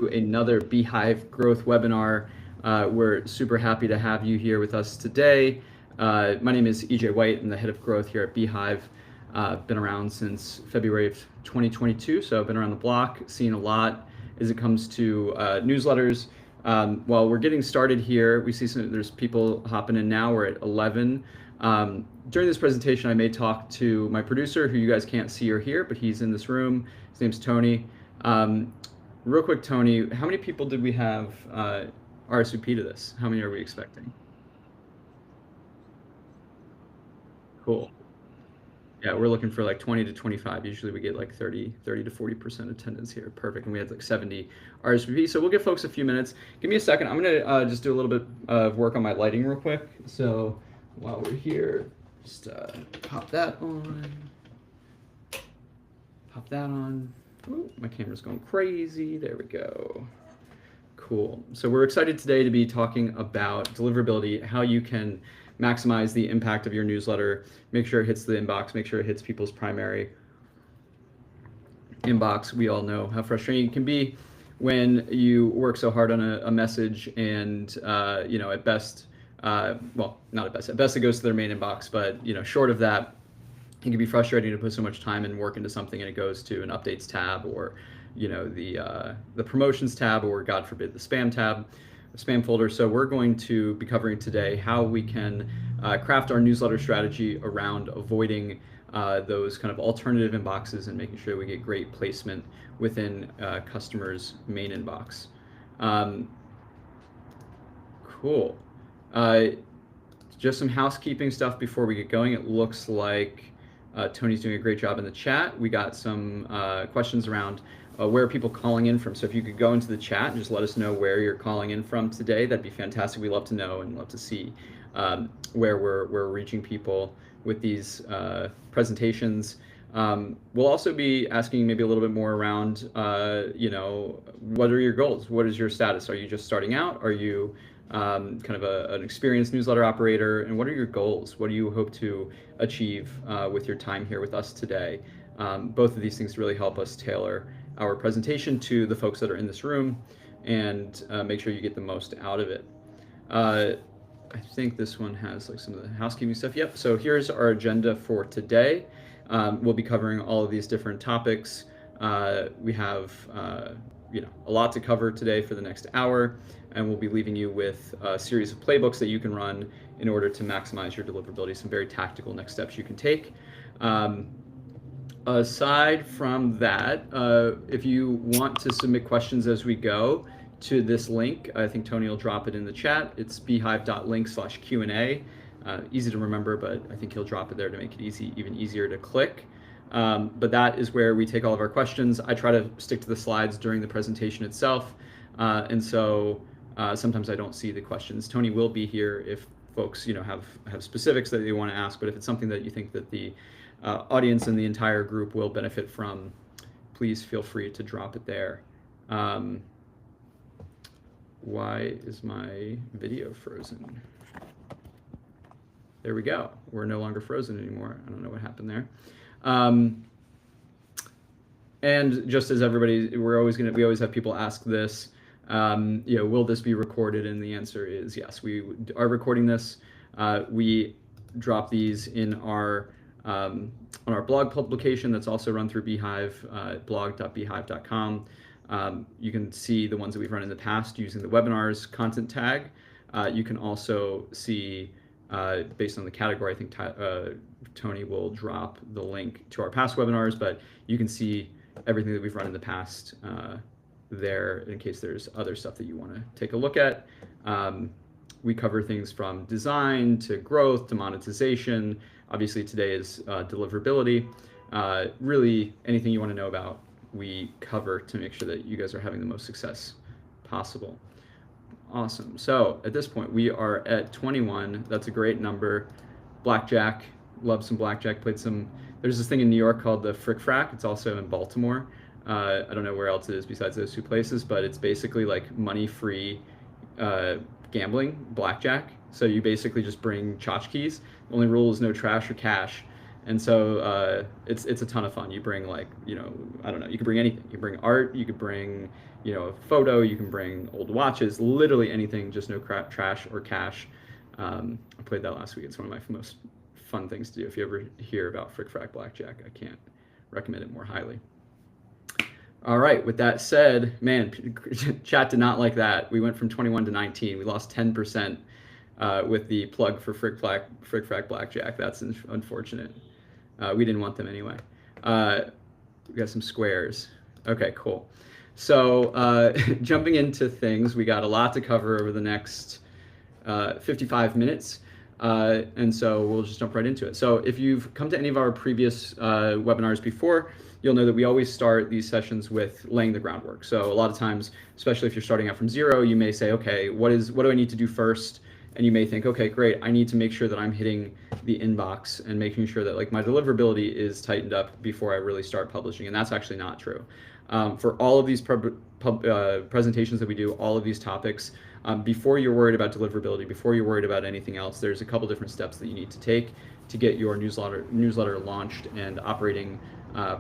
another Beehive growth webinar. We're super happy to have you here with us today. My name is EJ White. I'm the head of growth here at Beehive. Been around since February of 2022, so I've been around the block, seen a lot as it comes to newsletters. While we're getting started here, we see there's people hopping in now. We're at 11. During this presentation, I may talk to my producer, who you guys can't see or hear, but he's in this room. His name's Tony. Real quick, Tony, how many people did we have RSVP to this? How many are we expecting? Cool. Yeah, we're looking for like 20 to 25. Usually we get like 30 to 40% attendance here. Perfect. And we had like 70 RSVP. So we'll give folks a few minutes. Give me a second. I'm going to just do a little bit of work on my lighting real quick. So while we're here, just pop that on. Pop that on. Ooh, my camera's going crazy. There we go. Cool. So we're excited today to be talking about deliverability, how you can maximize the impact of your newsletter, make sure it hits the inbox, make sure it hits people's primary inbox. We all know how frustrating it can be when you work so hard on a message and, at best, well, not at best it goes to their main inbox, but, short of that, it can be frustrating to put so much time and work into something and it goes to an updates tab or, the promotions tab or, God forbid, the spam tab, spam folder. So we're going to be covering today how we can craft our newsletter strategy around avoiding those kind of alternative inboxes and making sure we get great placement within customers' main inbox. Cool. Just some housekeeping stuff before we get going. It looks like Tony's doing a great job in the chat. We got some questions around where are people calling in from. So if you could go into the chat and just let us know where you're calling in from today, that'd be fantastic. We love to know and love to see where we're reaching people with these presentations. We'll also be asking maybe a little bit more around, what are your goals? What is your status? Are you just starting out? Are you kind of an experienced newsletter operator? And what are your goals? What do you hope to achieve with your time here with us today? Both of these things really help us tailor our presentation to the folks that are in this room and make sure you get the most out of it. I think this one has like some of the housekeeping stuff. Yep, so here's our agenda for today. We'll be covering all of these different topics. We have a lot to cover today for the next hour, and we'll be leaving you with a series of playbooks that you can run in order to maximize your deliverability, some very tactical next steps you can take. Aside from that, if you want to submit questions as we go to this link, I think Tony will drop it in the chat. It's beehiiv.link/Q&A. Easy to remember, but I think he'll drop it there to make it even easier to click. But that is where we take all of our questions. I try to stick to the slides during the presentation itself. And so sometimes I don't see the questions. Tony will be here if folks have specifics that they want to ask, but if it's something that you think that the audience and the entire group will benefit from, please feel free to drop it there. Why is my video frozen? There we go. We're no longer frozen anymore. I don't know what happened there. And just as everybody, we always have people ask this, will this be recorded? And the answer is yes, we are recording this. We drop these in on our blog publication that's also run through Beehiiv, blog.beehiiv.com. You can see the ones that we've run in the past using the webinars content tag. You can also see, based on the category, I think Tony will drop the link to our past webinars, but you can see everything that we've run in the past there in case there's other stuff that you want to take a look at. We cover things from design to growth to monetization. Obviously today is deliverability. Really anything you want to know about, we cover to make sure that you guys are having the most success possible. Awesome. So at this point we are at 21. That's a great number. Blackjack, love some blackjack. There's this thing in New York called the Frick Frack. It's also in Baltimore. I don't know where else it is besides those two places, but it's basically like money-free gambling, blackjack. So you basically just bring tchotchkes. The only rule is no trash or cash. And so it's a ton of fun. You bring like, I don't know, you can bring anything. You bring art, you could bring, a photo, you can bring old watches, literally anything, just no trash or cash. I played that last week. It's one of my most fun things to do. If you ever hear about Frick Frack Blackjack, I can't recommend it more highly. All right, with that said, man, chat did not like that. We went from 21 to 19. We lost 10% with the plug for Frick Frack Blackjack. That's unfortunate. We didn't want them anyway. We got some squares. Okay, cool. So jumping into things, we got a lot to cover over the next 55 minutes. And so we'll just jump right into it. So if you've come to any of our previous webinars before, you'll know that we always start these sessions with laying the groundwork. So a lot of times, especially if you're starting out from zero, you may say, okay, what do I need to do first? And you may think, okay, great, I need to make sure that I'm hitting the inbox and making sure that like my deliverability is tightened up before I really start publishing. And that's actually not true. For all of these presentations that we do, all of these topics, before you're worried about deliverability, before you're worried about anything else, there's a couple different steps that you need to take to get your newsletter launched and operating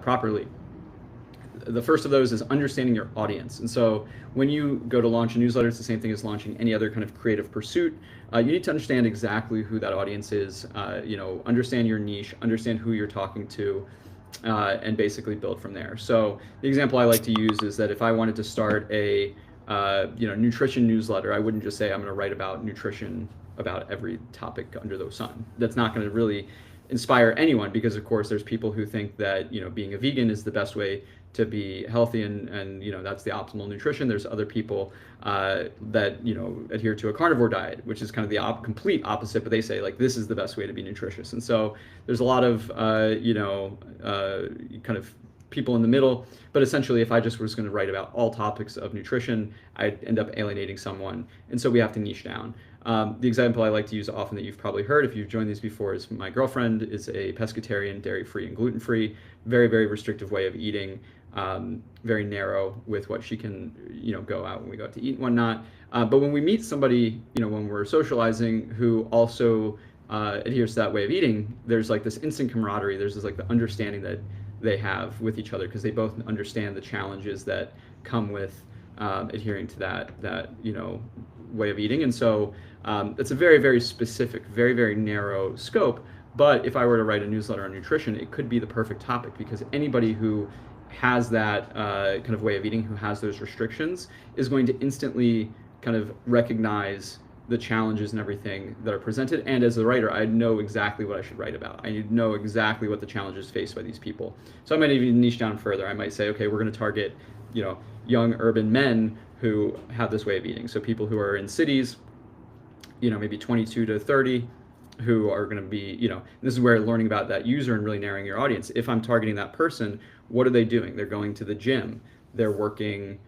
properly. The first of those is understanding your audience. And so when you go to launch a newsletter, it's the same thing as launching any other kind of creative pursuit. You need to understand exactly who that audience is, understand your niche, understand who you're talking to, and basically build from there. So the example I like to use is that if I wanted to start a nutrition newsletter, I wouldn't just say I'm going to write about nutrition about every topic under the sun. That's not going to really inspire anyone, because of course there's people who think that being a vegan is the best way to be healthy and that's the optimal nutrition. There's other people that adhere to a carnivore diet, which is kind of the complete opposite, but they say like this is the best way to be nutritious. And so there's a lot of kind of people in the middle, but essentially if I just was going to write about all topics of nutrition, I'd end up alienating someone, and so we have to niche down. The example I like to use often that you've probably heard if you've joined these before is my girlfriend is a pescatarian, dairy-free and gluten-free, very, very restrictive way of eating, very narrow with what she can go out when we go out to eat and whatnot. But when we meet somebody, when we're socializing, who also adheres to that way of eating, there's like this instant camaraderie. There's this like the understanding that they have with each other, because they both understand the challenges that come with adhering to that way of eating. And so it's a very, very specific, very, very narrow scope. But if I were to write a newsletter on nutrition, it could be the perfect topic, because anybody who has that kind of way of eating, who has those restrictions, is going to instantly kind of recognize the challenges and everything that are presented. And as a writer, I know exactly what I should write about. I know exactly what the challenges faced by these people. So I might even niche down further. I might say, okay, we're going to target, young urban men who have this way of eating. So people who are in cities, maybe 22 to 30, who are going to be, this is where learning about that user and really narrowing your audience. If I'm targeting that person, what are they doing? They're going to the gym. They're working,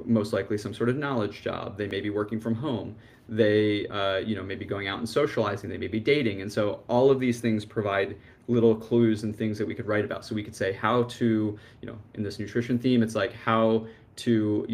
most likely some sort of knowledge job. They may be working from home. They, may be going out and socializing. They may be dating. And so all of these things provide little clues and things that we could write about. So we could say how to, in this nutrition theme, it's like how to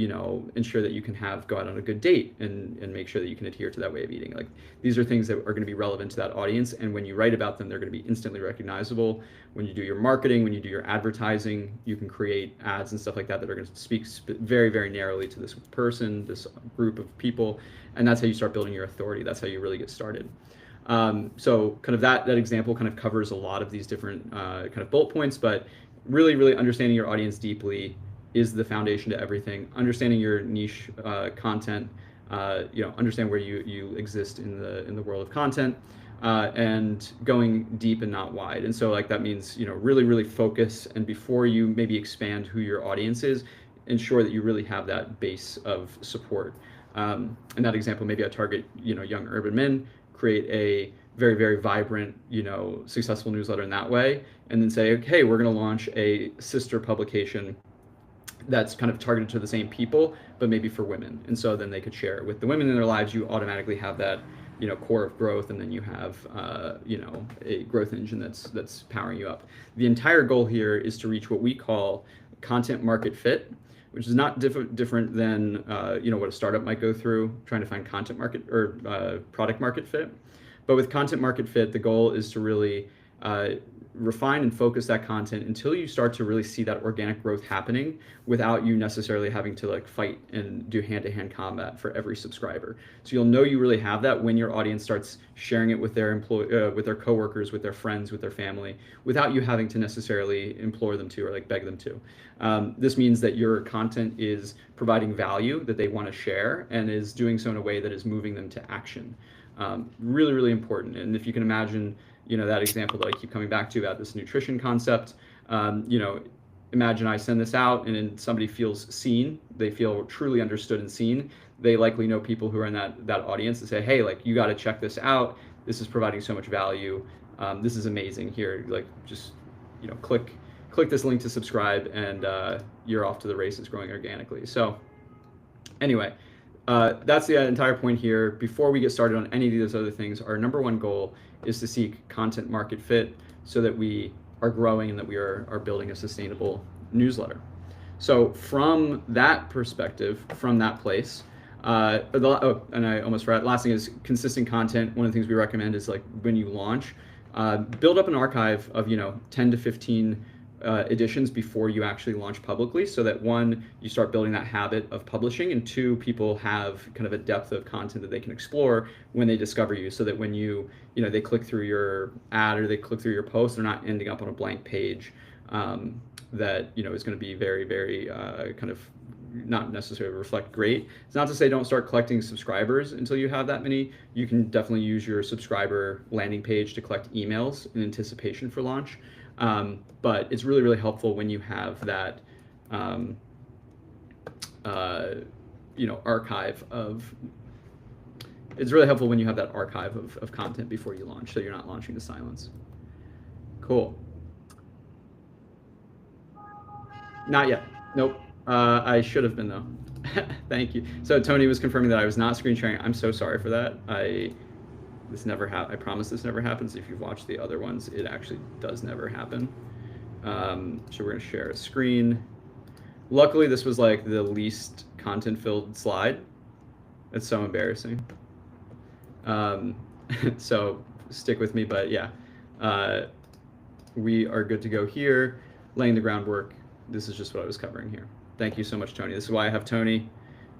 ensure that you can go out on a good date and make sure that you can adhere to that way of eating. Like, these are things that are going to be relevant to that audience, and when you write about them, they're going to be instantly recognizable. When you do your marketing, when you do your advertising, you can create ads and stuff like that that are going to speak very, very narrowly to this person, this group of people, and that's how you start building your authority. That's how you really get started. So kind of that example kind of covers a lot of these different kind of bullet points, but really, really understanding your audience deeply is the foundation to everything. Understanding your niche content, understand where you exist in the world of content, and going deep and not wide. And so like that means really, really focus, and before you maybe expand who your audience is, ensure that you really have that base of support. In that example, maybe I target young urban men, create a very, very vibrant, successful newsletter in that way, and then say, okay, we're going to launch a sister publication that's kind of targeted to the same people, but maybe for women. And so then they could share with the women in their lives. You automatically have that, core of growth, and then you have, a growth engine that's powering you up. The entire goal here is to reach what we call content market fit, which is not different than, what a startup might go through trying to find content market or product market fit. But with content market fit, the goal is to really refine and focus that content until you start to really see that organic growth happening without you necessarily having to like fight and do hand-to-hand combat for every subscriber. So you'll know you really have that when your audience starts sharing it with their with their coworkers, with their friends, with their family, without you having to necessarily implore them to or like beg them to. This means that your content is providing value that they want to share and is doing so in a way that is moving them to action. Really, really important. And if you can imagine, that example that I keep coming back to about this nutrition concept, imagine I send this out and then somebody feels seen, they feel truly understood and seen. They likely know people who are in that audience and say, hey, like, you got to check this out. This is providing so much value. This is amazing here. Like, just, click this link to subscribe and you're off to the races growing organically. So anyway, that's the entire point here. Before we get started on any of these other things, our number one goal is to seek content market fit so that we are growing and that we are building a sustainable newsletter. So from that perspective, from that place, and I almost forgot, last thing is consistent content. One of the things we recommend is, like, when you launch, build up an archive of 10 to 15 editions before you actually launch publicly, so that one, you start building that habit of publishing, and two, people have kind of a depth of content that they can explore when they discover you, so that when they click through your ad or they click through your post, they're not ending up on a blank page that is going to be very, very kind of not necessarily reflect great. It's not to say don't start collecting subscribers until you have that many. You can definitely use your subscriber landing page to collect emails in anticipation for launch. But it's really, really helpful when you have that, archive of, it's really helpful when you have that archive of content before you launch, so you're not launching to silence. Cool. Not yet. Nope. I should have been, though. Thank you. So Tony was confirming that I was not screen sharing. I'm so sorry for that. This never happened. I promise this never happens. If you've watched the other ones, it actually does never happen. So we're gonna share a screen. Luckily, this was like the least content-filled slide. It's so embarrassing. So stick with me, but yeah, we are good to go here, laying the groundwork. This is just what I was covering here. Thank you so much, Tony. This is why I have Tony.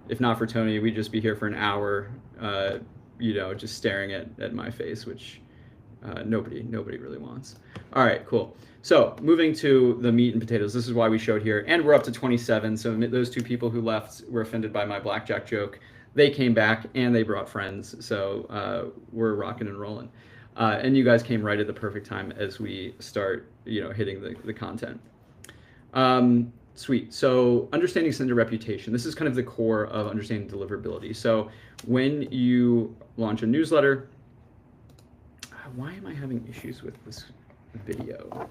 If not for Tony, we'd just be here for an hour, just staring at my face, which nobody really wants. All right, cool. So moving to the meat and potatoes, this is why we showed here, and we're up to 27. So those two people who left were offended by my blackjack joke. They came back and they brought friends. So we're rocking and rolling. And you guys came right at the perfect time as we start, hitting the content. Sweet. So understanding sender reputation. This is kind of the core of understanding deliverability. So when you launch a newsletter, why am I having issues with this video?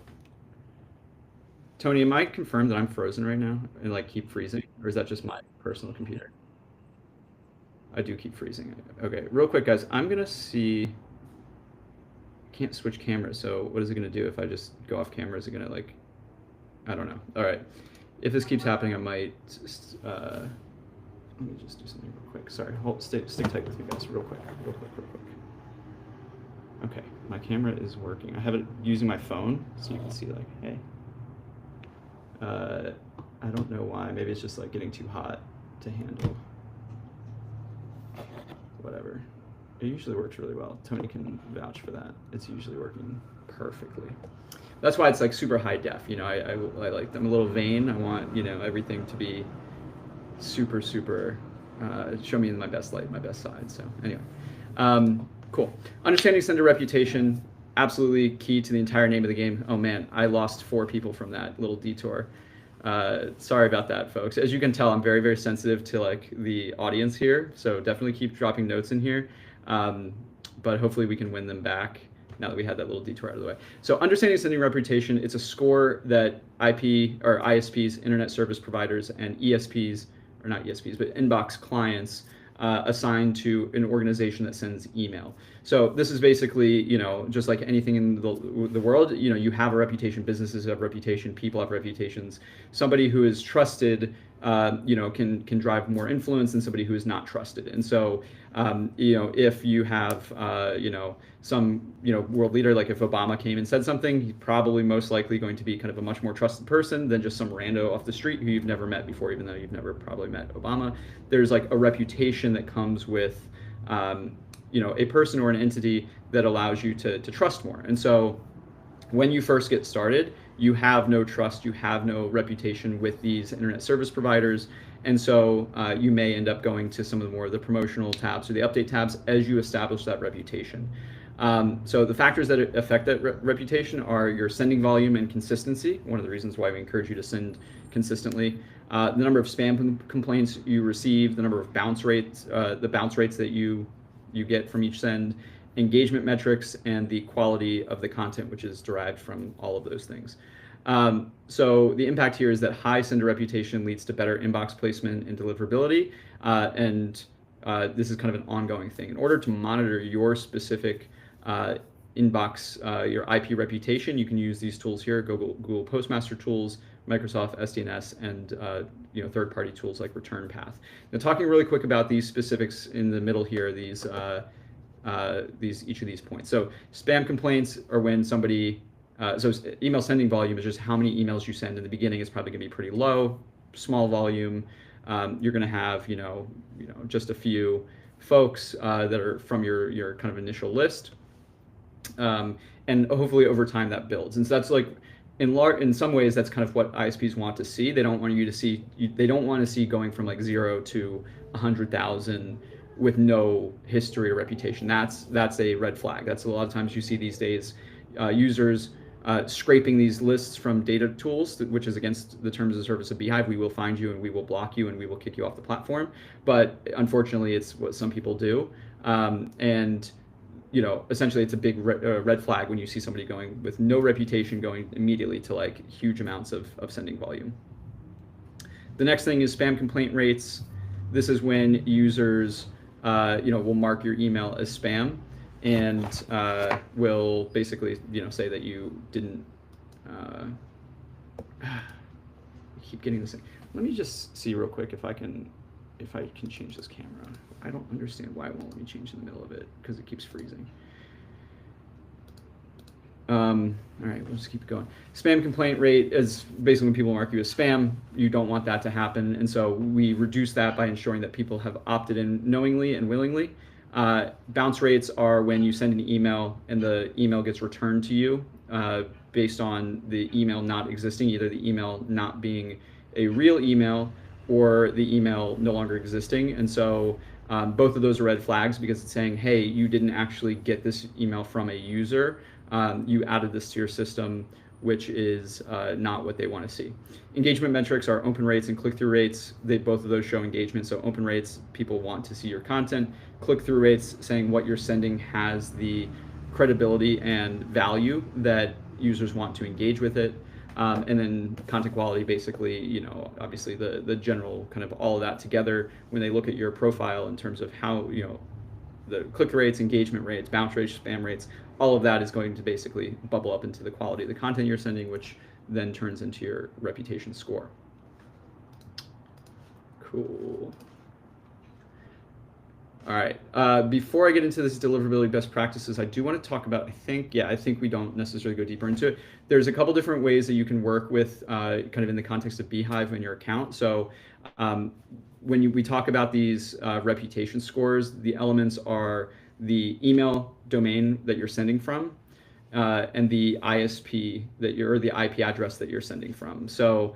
Tony, am I confirmed that I'm frozen right now and like keep freezing, or is that just my personal computer? I do keep freezing. Okay, real quick, guys. I'm gonna see. Can't switch cameras. So what is it gonna do if I just go off camera? Is it gonna like? I don't know. All right. If this keeps happening, I might. Let me just do something real quick. Sorry. Stick tight with me, guys. Real quick. Okay, my camera is working. I have it using my phone, so you can see, like, hey. I don't know why. Maybe it's just like getting too hot to handle. Whatever. It usually works really well. Tony can vouch for that. It's usually working perfectly. That's why it's like super high def. I like, I'm a little vain. I want, everything to be super, show me in my best light, my best side. So anyway, cool. Understanding sender reputation, absolutely key to the entire name of the game. Oh man, I lost 4 people from that little detour. Sorry about that, folks. As you can tell, I'm very, very sensitive to like the audience here. So definitely keep dropping notes in here. But hopefully we can win them back now that we had that little detour out of the way. So understanding sending reputation, it's a score that IP or ISPs, internet service providers, and ESPs, or not ESPs, but inbox clients assign to an organization that sends email. So this is basically, just like anything in the world, you have a reputation, businesses have reputation, people have reputations. Somebody who is trusted can drive more influence than somebody who is not trusted. And so, if you have, some, world leader, like if Obama came and said something, he's probably most likely going to be kind of a much more trusted person than just some rando off the street who you've never met before, even though you've never probably met Obama. There's like a reputation that comes with, a person or an entity that allows you to trust more. And so when you first get started, you have no trust, you have no reputation with these internet service providers. And so you may end up going to some of the more of the promotional tabs or the update tabs as you establish that reputation. So the factors that affect that reputation are your sending volume and consistency. One of the reasons why we encourage you to send consistently. The number of spam complaints you receive, the number of bounce rates, the bounce rates that you get from each send, engagement metrics, and the quality of the content, which is derived from all of those things. So the impact here is that high sender reputation leads to better inbox placement and deliverability. And this is kind of an ongoing thing. In order to monitor your specific inbox, your IP reputation, you can use these tools here: Google Postmaster tools, Microsoft SDNS, and third-party tools like Return Path. Now, talking really quick about these specifics in the middle here, each of these points. So spam complaints are when somebody, so email sending volume is just how many emails you send. In the beginning, it's probably gonna be pretty low, small volume. You're gonna have, just a few folks that are from your kind of initial list. And hopefully over time that builds. And so that's like, in some ways, that's kind of what ISPs want to see. They don't want you to see, they don't want to see going from like 0 to 100,000 with no history or reputation. That's a red flag. That's a lot of times you see these days users scraping these lists from data tools, which is against the terms of service of beehiiv. We will find you and we will block you and we will kick you off the platform. But unfortunately, it's what some people do. And essentially it's a big red flag when you see somebody going with no reputation going immediately to like huge amounts of sending volume. The next thing is spam complaint rates. This is when users will mark your email as spam and will basically say that you didn't keep getting this thing. Let me just see real quick if I can change this camera. I don't understand why it won't let me change in the middle of it, because it keeps freezing. All right, we'll just keep going. Spam complaint rate is basically when people mark you as spam. You don't want that to happen, and so we reduce that by ensuring that people have opted in knowingly and willingly. Bounce rates are when you send an email and the email gets returned to you based on the email not existing, either the email not being a real email or the email no longer existing. And so both of those are red flags, because it's saying, hey, you didn't actually get this email from a user. You added this to your system, which is not what they want to see. Engagement metrics are open rates and click-through rates. Both of those show engagement. So open rates, people want to see your content. Click-through rates, saying what you're sending has the credibility and value that users want to engage with it. And then content quality, basically, obviously the general kind of all of that together when they look at your profile in terms of how, the click rates, engagement rates, bounce rates, spam rates, all of that is going to basically bubble up into the quality of the content you're sending, which then turns into your reputation score. Cool. All right, before I get into this deliverability best practices, I do want to talk about, I think we don't necessarily go deeper into it. There's a couple different ways that you can work with kind of in the context of beehiiv in your account. So when we talk about these reputation scores, the elements are the email domain that you're sending from and the ISP or the IP address that you're sending from. So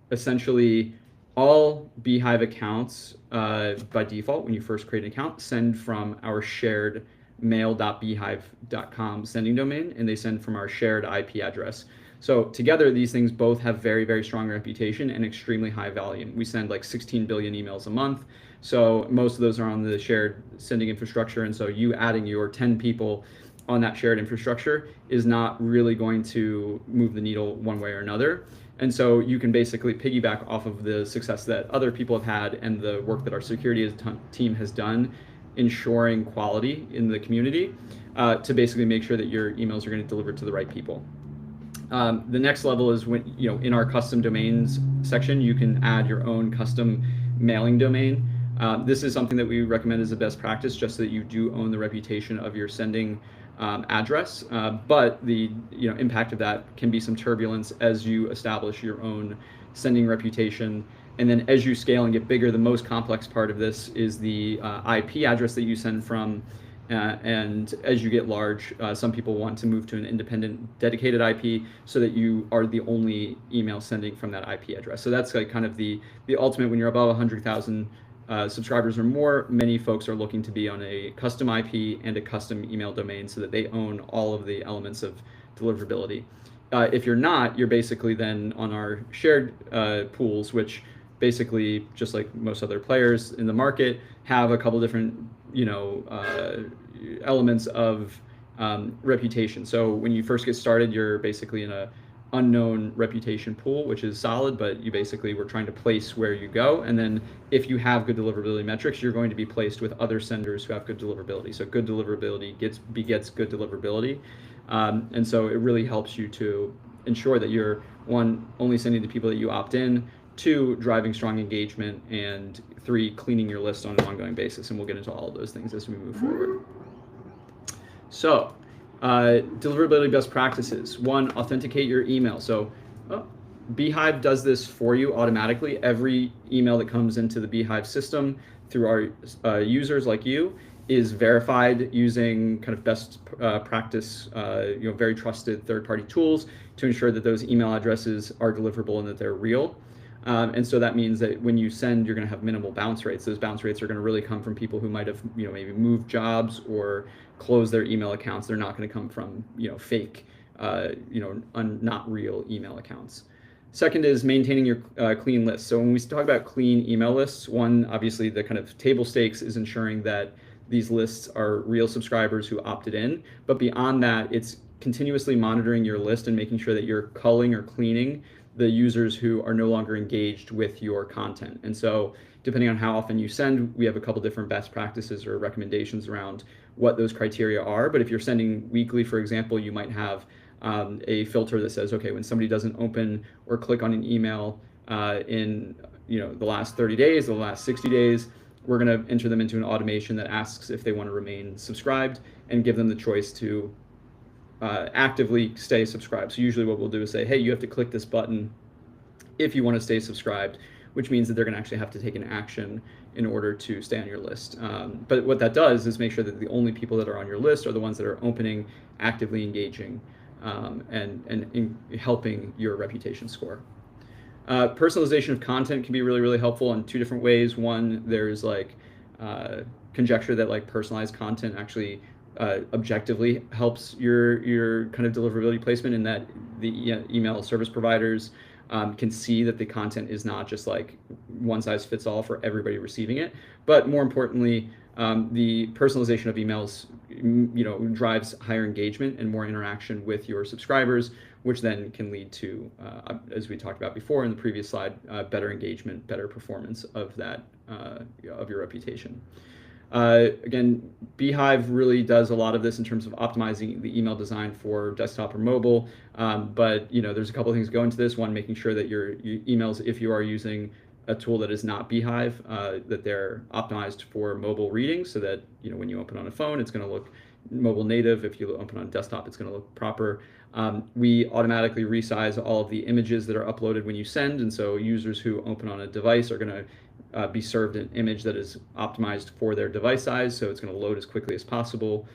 essentially, all beehiiv accounts by default, when you first create an account, send from our shared mail.beehiiv.com sending domain, and they send from our shared IP address. So together, these things both have very, very strong reputation and extremely high volume. We send like 16 billion emails a month. So most of those are on the shared sending infrastructure. And so you adding your 10 people on that shared infrastructure is not really going to move the needle one way or another. And so you can basically piggyback off of the success that other people have had and the work that our security team has done ensuring quality in the community to basically make sure that your emails are going to deliver to the right people. The next level is when, in our custom domains section, you can add your own custom mailing domain. This is something that we recommend as a best practice, just so that you do own the reputation of your sending address. But the impact of that can be some turbulence as you establish your own sending reputation. And then as you scale and get bigger, the most complex part of this is the IP address that you send from. And as you get large, some people want to move to an independent, dedicated IP so that you are the only email sending from that IP address. So that's like kind of the ultimate. When you're above 100,000 subscribers or more, many folks are looking to be on a custom IP and a custom email domain so that they own all of the elements of deliverability. If you're not, you're basically then on our shared pools, which basically, just like most other players in the market, have a couple different elements of reputation. So when you first get started, you're basically in a unknown reputation pool, which is solid, but you basically were trying to place where you go. And then if you have good deliverability metrics, you're going to be placed with other senders who have good deliverability. So good deliverability begets good deliverability. And so it really helps you to ensure that you're, one, only sending the people that you opt in, two, driving strong engagement, and three, cleaning your list on an ongoing basis. And we'll get into all of those things as we move forward. So deliverability best practices. One, authenticate your email. So beehiiv does this for you automatically. Every email that comes into the beehiiv system through our users like you is verified using kind of best practice, very trusted third-party tools to ensure that those email addresses are deliverable and that they're real. And so that means that when you send, you're going to have minimal bounce rates. Those bounce rates are going to really come from people who might have, maybe moved jobs or closed their email accounts. They're not going to come from, fake, not real email accounts. Second is maintaining your clean list. So when we talk about clean email lists, one, obviously the kind of table stakes is ensuring that these lists are real subscribers who opted in. But beyond that, it's continuously monitoring your list and making sure that you're culling or cleaning the users who are no longer engaged with your content. And so depending on how often you send, we have a couple different best practices or recommendations around what those criteria are. But if you're sending weekly, for example, you might have a filter that says, okay, when somebody doesn't open or click on an email in the last 30 days, the last 60 days, we're going to enter them into an automation that asks if they want to remain subscribed and give them the choice to actively stay subscribed. So usually what we'll do is say, hey, you have to click this button if you want to stay subscribed, which means that they're going to actually have to take an action in order to stay on your list. But what that does is make sure that the only people that are on your list are the ones that are opening, actively engaging, and helping your reputation score. Personalization of content can be really, really helpful in two different ways. One, there's conjecture that personalized content actually objectively helps your kind of deliverability placement, in that the email service providers can see that the content is not just one size fits all for everybody receiving it. But more importantly, the personalization of emails drives higher engagement and more interaction with your subscribers, which then can lead to, as we talked about before in the previous slide, better engagement, better performance of that of your reputation. Again, beehiiv really does a lot of this in terms of optimizing the email design for desktop or mobile. But there's a couple of things that go into this. One, making sure that your emails, if you are using a tool that is not beehiiv, that they're optimized for mobile reading, so that when you open on a phone, it's going to look mobile native. If you open on desktop, it's going to look proper. We automatically resize all of the images that are uploaded when you send, and so users who open on a device are going to be served an image that is optimized for their device size, so it's going to load as quickly as possible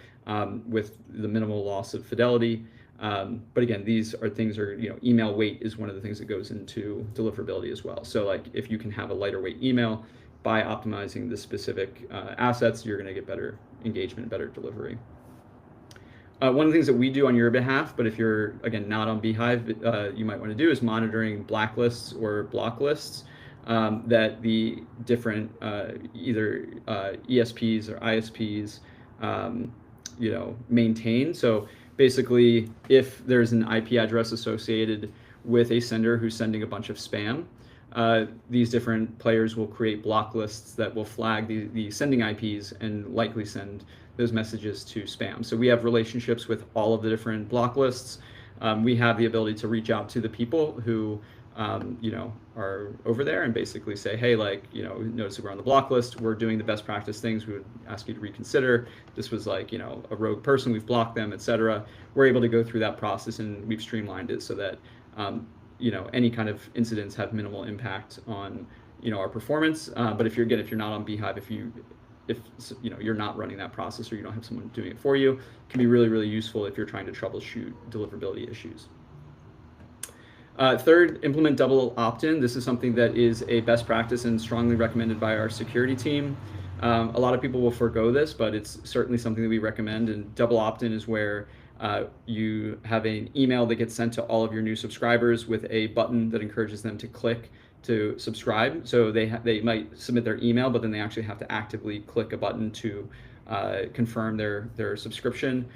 with the minimal loss of fidelity. But again, these are things, email weight is one of the things that goes into deliverability as well. So if you can have a lighter weight email by optimizing the specific assets, you're going to get better engagement, better delivery. One of the things that we do on your behalf, but if you're, again, not on beehiiv, you might want to do, is monitoring blacklists or block lists that the different either ESPs or ISPs maintain. So basically, if there's an IP address associated with a sender who's sending a bunch of spam, these different players will create block lists that will flag the sending IPs and likely send those messages to spam. So we have relationships with all of the different block lists. We have the ability to reach out to the people who are over there and basically say, hey, like, notice that we're on the block list. We're doing the best practice things. We would ask you to reconsider. This was like, a rogue person. We've blocked them, etc. We're able to go through that process, and we've streamlined it so that, any kind of incidents have minimal impact on, our performance. But if you're not on beehiiv, if you're not running that process or you don't have someone doing it for you, it can be really, really useful if you're trying to troubleshoot deliverability issues. Third, implement double opt-in. This is something that is a best practice and strongly recommended by our security team. A lot of people will forego this, but it's certainly something that we recommend. And double opt-in is where you have an email that gets sent to all of your new subscribers with a button that encourages them to click to subscribe. So they might submit their email, but then they actually have to actively click a button to confirm their subscription.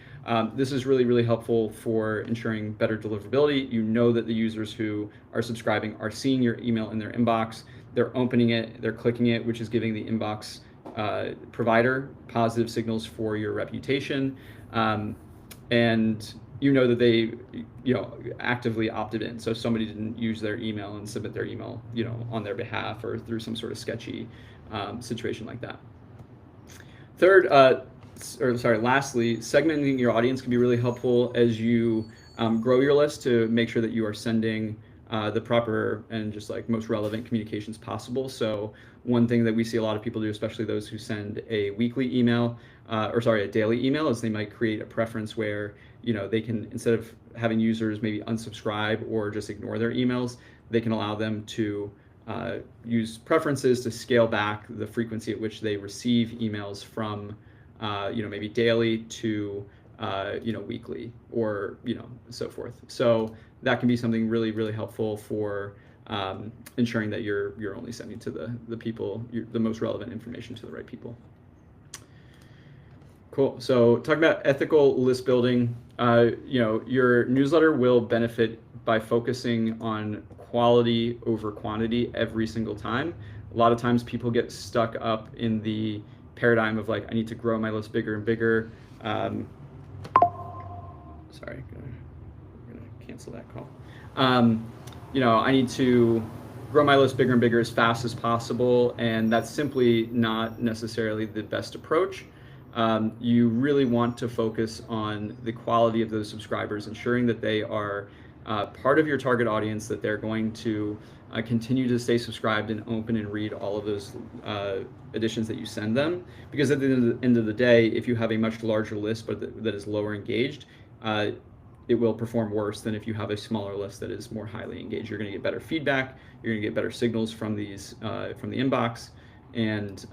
This is really, really helpful for ensuring better deliverability. You know that the users who are subscribing are seeing your email in their inbox, they're opening it, they're clicking it, which is giving the inbox provider positive signals for your reputation. And you know that they actively opted in, so somebody didn't use their email and submit their email on their behalf or through some sort of sketchy situation like that. Third, lastly, segmenting your audience can be really helpful as you grow your list to make sure that you are sending the proper and just like most relevant communications possible. So one thing that we see a lot of people do, especially those who send a weekly email, a daily email, is they might create a preference where they can, instead of having users maybe unsubscribe or just ignore their emails, they can allow them to use preferences to scale back the frequency at which they receive emails from maybe daily to weekly, or so forth. So that can be something really, really helpful for ensuring that you're only sending to the people, the most relevant information to the right people. Cool. So talking about ethical list building, your newsletter will benefit by focusing on quality over quantity every single time. A lot of times people get stuck up in the paradigm of like, I need to grow my list bigger and bigger. Sorry, we're gonna cancel that call. I need to grow my list bigger and bigger as fast as possible, and that's simply not necessarily the best approach. You really want to focus on the quality of those subscribers, ensuring that they are part of your target audience, that they're going to continue to stay subscribed and open and read all of those editions that you send them. Because at the end of the day, if you have a much larger list but that is lower engaged, it will perform worse than if you have a smaller list that is more highly engaged. You're going to get better feedback, you're going to get better signals from these from the inbox, and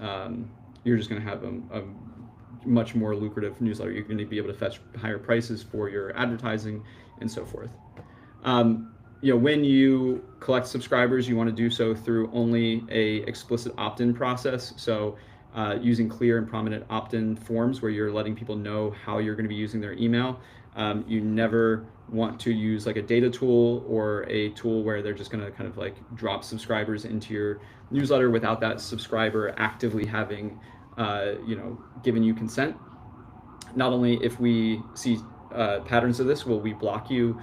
you're just going to have a much more lucrative newsletter. You're going to be able to fetch higher prices for your advertising and so forth. When you collect subscribers, you want to do so through only a explicit opt-in process. So using clear and prominent opt-in forms where you're letting people know how you're going to be using their email. You never want to use like a data tool or a tool where they're just going to kind of like drop subscribers into your newsletter without that subscriber actively having given you consent. Not only if we see patterns of this will we block you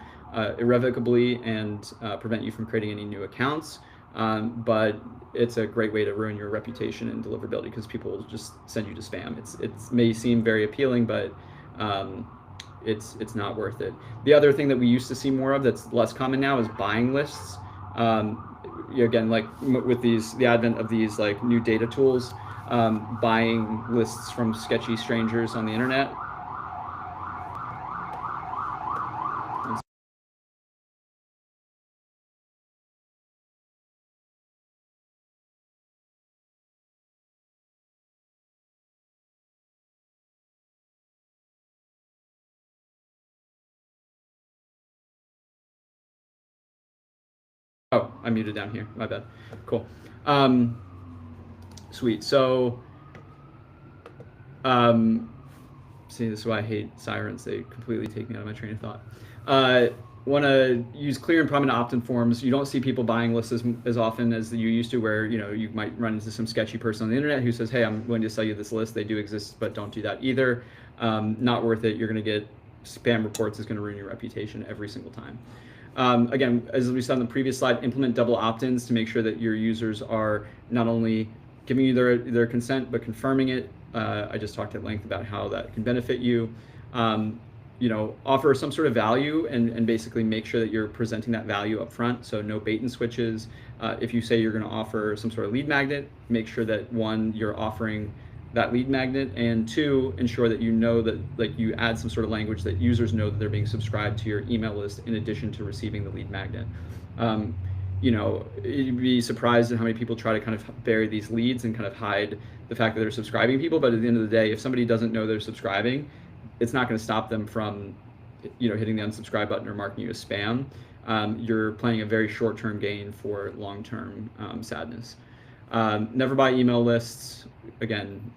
irrevocably and prevent you from creating any new accounts, but it's a great way to ruin your reputation and deliverability because people will just send you to spam. It may seem very appealing, but it's not worth it. The other thing that we used to see more of that's less common now is buying lists. Again, like with the advent of these like new data tools, buying lists from sketchy strangers on the internet. Oh, I'm muted down here. My bad. Cool. Sweet. So, see, this is why I hate sirens. They completely take me out of my train of thought. Want to use clear and prominent opt-in forms. You don't see people buying lists as often as you used to, where you might run into some sketchy person on the internet who says, "Hey, I'm going to sell you this list." They do exist, but don't do that either. Not worth it. You're going to get spam reports. Is going to ruin your reputation every single time. Again, as we saw in the previous slide, implement double opt-ins to make sure that your users are not only giving you their consent, but confirming it. I just talked at length about how that can benefit you. Offer some sort of value and basically make sure that you're presenting that value up front. So no bait and switches. If you say you're going to offer some sort of lead magnet, make sure that one, you're offering that lead magnet, and two, ensure that you know that you add some sort of language that users know that they're being subscribed to your email list in addition to receiving the lead magnet. You'd be surprised at how many people try to kind of bury these leads and kind of hide the fact that they're subscribing people. But at the end of the day, if somebody doesn't know they're subscribing, it's not going to stop them from, hitting the unsubscribe button or marking you as spam. You're playing a very short-term gain for long-term sadness. Never buy email lists. Again,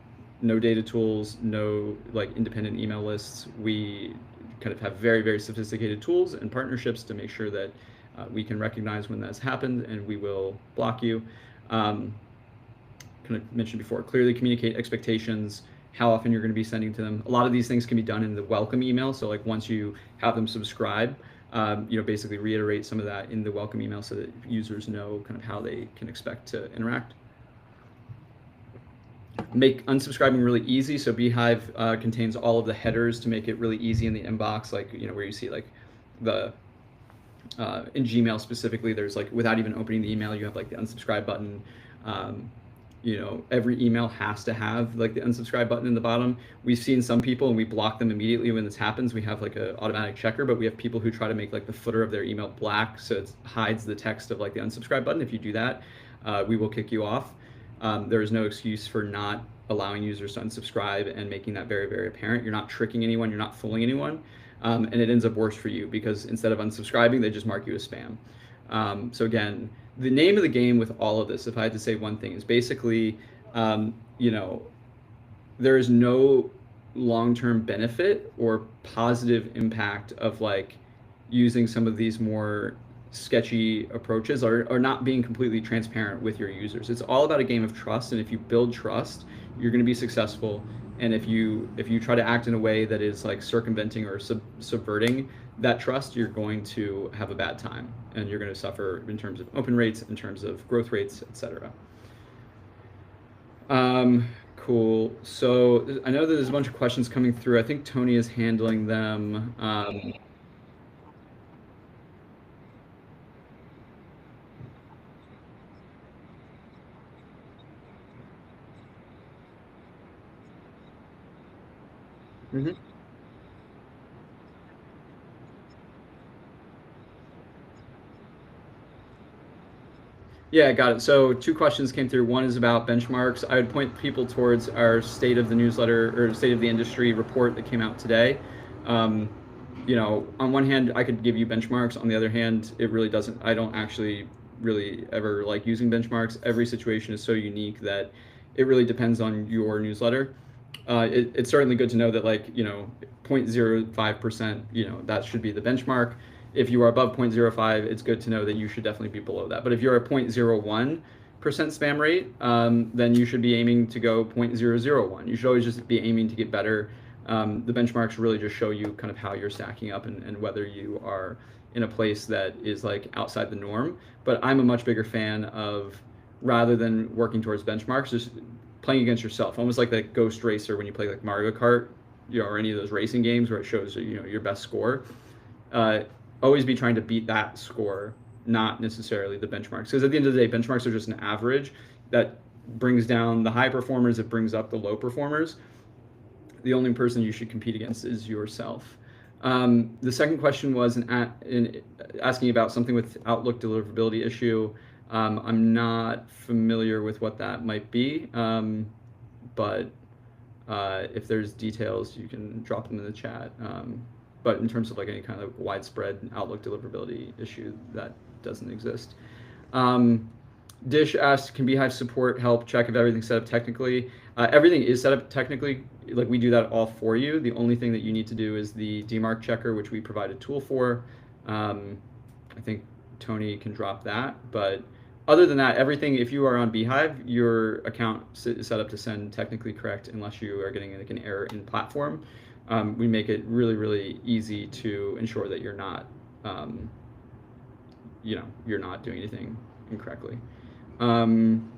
no data tools, no independent email lists. We kind of have very, very sophisticated tools and partnerships to make sure that we can recognize when that's happened, and we will block you. Kind of mentioned before, clearly communicate expectations, how often you're going to be sending to them. A lot of these things can be done in the welcome email. So once you have them subscribe, basically reiterate some of that in the welcome email so that users know kind of how they can expect to interact. Make unsubscribing really easy. So beehiiv contains all of the headers to make it really easy in the inbox, where you see the in Gmail specifically, there's without even opening the email, you have the unsubscribe button. Every email has to have the unsubscribe button in the bottom. We've seen some people, and we block them immediately when this happens. We have an automatic checker, but we have people who try to make the footer of their email black so it hides the text of the unsubscribe button. If you do that, we will kick you off. There is no excuse for not allowing users to unsubscribe and making that very, very apparent. You're not tricking anyone, you're not fooling anyone, and it ends up worse for you because instead of unsubscribing, they just mark you as spam. So again, the name of the game with all of this, if I had to say one thing, is basically, there is no long-term benefit or positive impact of using some of these more sketchy approaches or not being completely transparent with your users. It's all about a game of trust, and if you build trust, you're going to be successful. And if you try to act in a way that is circumventing or subverting that trust, you're going to have a bad time, and you're going to suffer in terms of open rates, in terms of growth rates, etc. Cool. So I know that there's a bunch of questions coming through. I think Tony is handling them. Mhm. Yeah, got it. So two questions came through. One is about benchmarks. I would point people towards our State of the Newsletter or State of the Industry report that came out today. On one hand, I could give you benchmarks. On the other hand, it really doesn't. I don't actually really ever like using benchmarks. Every situation is so unique that it really depends on your newsletter. It's certainly good to know that 0.05%, that should be the benchmark. If you are above 0.05, it's good to know that you should definitely be below that. But if you're at 0.01% spam rate, then you should be aiming to go 0.001. You should always just be aiming to get better. The benchmarks really just show you kind of how you're stacking up and whether you are in a place that is outside the norm. But I'm a much bigger fan of, rather than working towards benchmarks, just playing against yourself, almost like that Ghost Racer when you play Mario Kart, or any of those racing games where it shows your best score. Always be trying to beat that score, not necessarily the benchmarks, because at the end of the day, benchmarks are just an average that brings down the high performers, it brings up the low performers. The only person you should compete against is yourself. The second question was in asking about something with Outlook deliverability issue. I'm not familiar with what that might be, but if there's details, you can drop them in the chat. But in terms of any kind of widespread Outlook deliverability issue, that doesn't exist. Dish asked, can beehiiv support help check if everything's set up technically? Everything is set up technically. We do that all for you. The only thing that you need to do is the DMARC checker, which we provide a tool for. I think Tony can drop that, but other than that, everything, if you are on beehiiv, your account is set up to send technically correct unless you are getting an error in platform. We make it really, really easy to ensure that you're not you're not doing anything incorrectly. Um,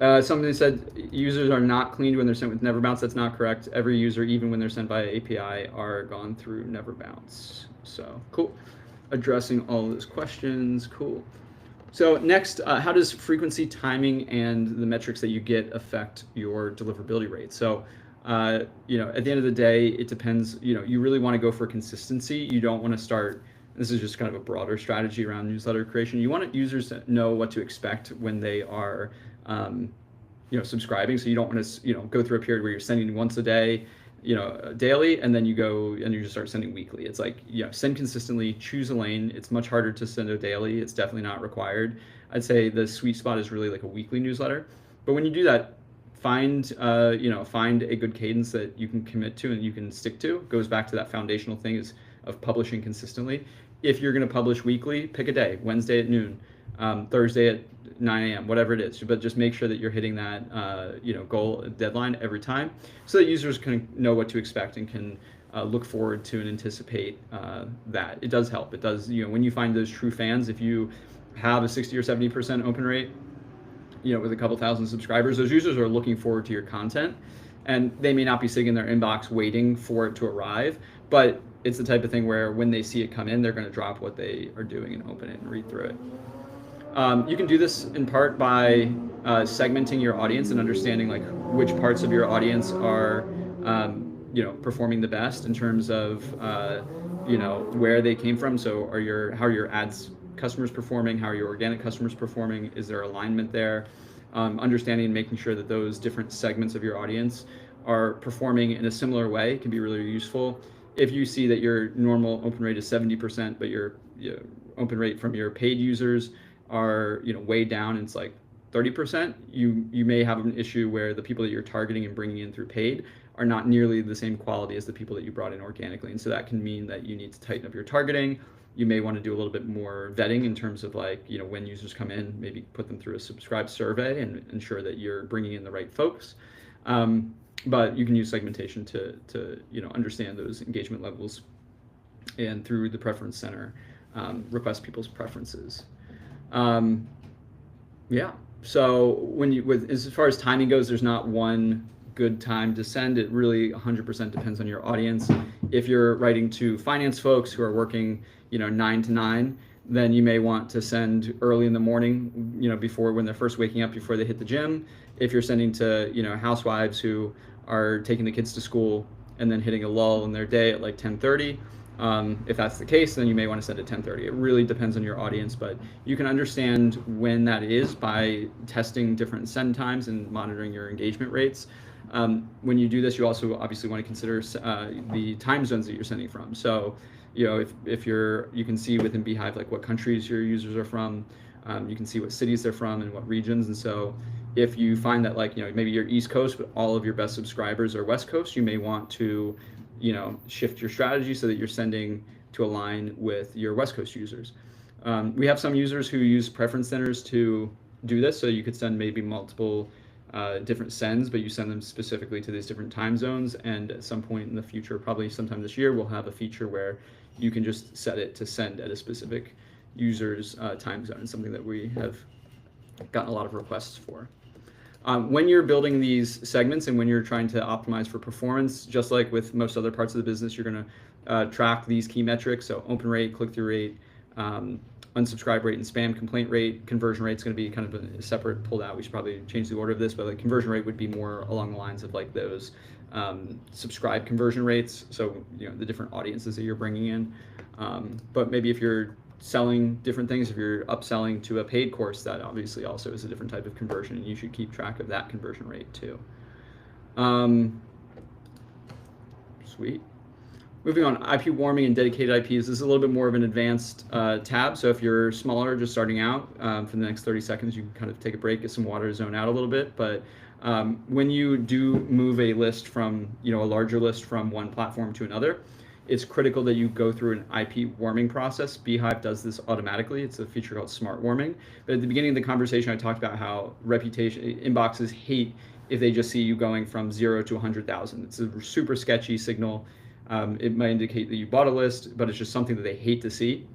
Somebody said users are not cleaned when they're sent with never bounce. That's not correct. Every user, even when they're sent via API, are gone through never bounce. So cool. Addressing all of those questions. Cool. So next, how does frequency, timing, and the metrics that you get affect your deliverability rate? So, at the end of the day, it depends. You really want to go for consistency. You don't want to start. This is just kind of a broader strategy around newsletter creation. You want users to know what to expect when they are, subscribing. So you don't want to, go through a period where you're sending once a day, daily, and then you go and you just start sending weekly. It's like, send consistently, choose a lane. It's much harder to send a daily. It's definitely not required. I'd say the sweet spot is really like a weekly newsletter. But when you do that, find a good cadence that you can commit to and you can stick to. It goes back to that foundational thing is of publishing consistently. If you're going to publish weekly, pick a day, Wednesday at noon, Thursday at 9 a.m., whatever it is, but just make sure that you're hitting that goal deadline every time, so that users can know what to expect and can look forward to and anticipate that. It does help. It does, when you find those true fans, if you have a 60 or 70% open rate, with a couple thousand subscribers, those users are looking forward to your content, and they may not be sitting in their inbox waiting for it to arrive, but it's the type of thing where when they see it come in, they're going to drop what they are doing and open it and read through it. You can do this in part by segmenting your audience and understanding like which parts of your audience are performing the best in terms of where they came from. So how are your ads customers performing? How are your organic customers performing? Is there alignment there? Understanding and making sure that those different segments of your audience are performing in a similar way can be really useful. If you see that your normal open rate is 70%, but your open rate from your paid users are way down, and it's like 30%, you may have an issue where the people that you're targeting and bringing in through paid are not nearly the same quality as the people that you brought in organically. And so that can mean that you need to tighten up your targeting. You may want to do a little bit more vetting in terms of like, when users come in, maybe put them through a subscribe survey and ensure that you're bringing in the right folks. But you can use segmentation to understand those engagement levels, and through the preference center, request people's preferences. So as far as timing goes, there's not one good time to send. It really 100% depends on your audience. If you're writing to finance folks who are working 9 to 9, then you may want to send early in the morning, before, when they're first waking up, before they hit the gym. If you're sending to housewives who are taking the kids to school and then hitting a lull in their day at like 10:30, if that's the case, then you may want to send at 10:30. It really depends on your audience, but you can understand when that is by testing different send times and monitoring your engagement rates. When you do this, you also obviously want to consider the time zones that you're sending from. So, if you can see within beehiiv like what countries your users are from. You can see what cities they're from and what regions. And so if you find that like, maybe you're East Coast, but all of your best subscribers are West Coast, you may want to shift your strategy so that you're sending to align with your West Coast users. We have some users who use preference centers to do this, so you could send maybe multiple different sends, but you send them specifically to these different time zones. And at some point in the future, probably sometime this year, we'll have a feature where you can just set it to send at a specific user's time zone, something that we have gotten a lot of requests for. When you're building these segments and when you're trying to optimize for performance, just like with most other parts of the business, you're going to track these key metrics. So open rate, click-through rate, unsubscribe rate, and spam complaint rate. Conversion rate is going to be kind of a separate pulled out. We should probably change the order of this, but like conversion rate would be more along the lines of like those subscribe conversion rates. So the different audiences that you're bringing in. But maybe if you're selling different things, if you're upselling to a paid course, that obviously also is a different type of conversion, and you should keep track of that conversion rate too. Sweet. Moving on, IP warming and dedicated IPs. This is a little bit more of an advanced tab. So if you're smaller, just starting out, for the next 30 seconds, you can kind of take a break, get some water, zone out a little bit. But when you do move a list from, a larger list from one platform to another, it's critical that you go through an IP warming process. beehiiv does this automatically. It's a feature called smart warming. But at the beginning of the conversation, I talked about how inboxes hate if they just see you going from 0 to 100,000. It's a super sketchy signal. It might indicate that you bought a list, but it's just something that they hate to see.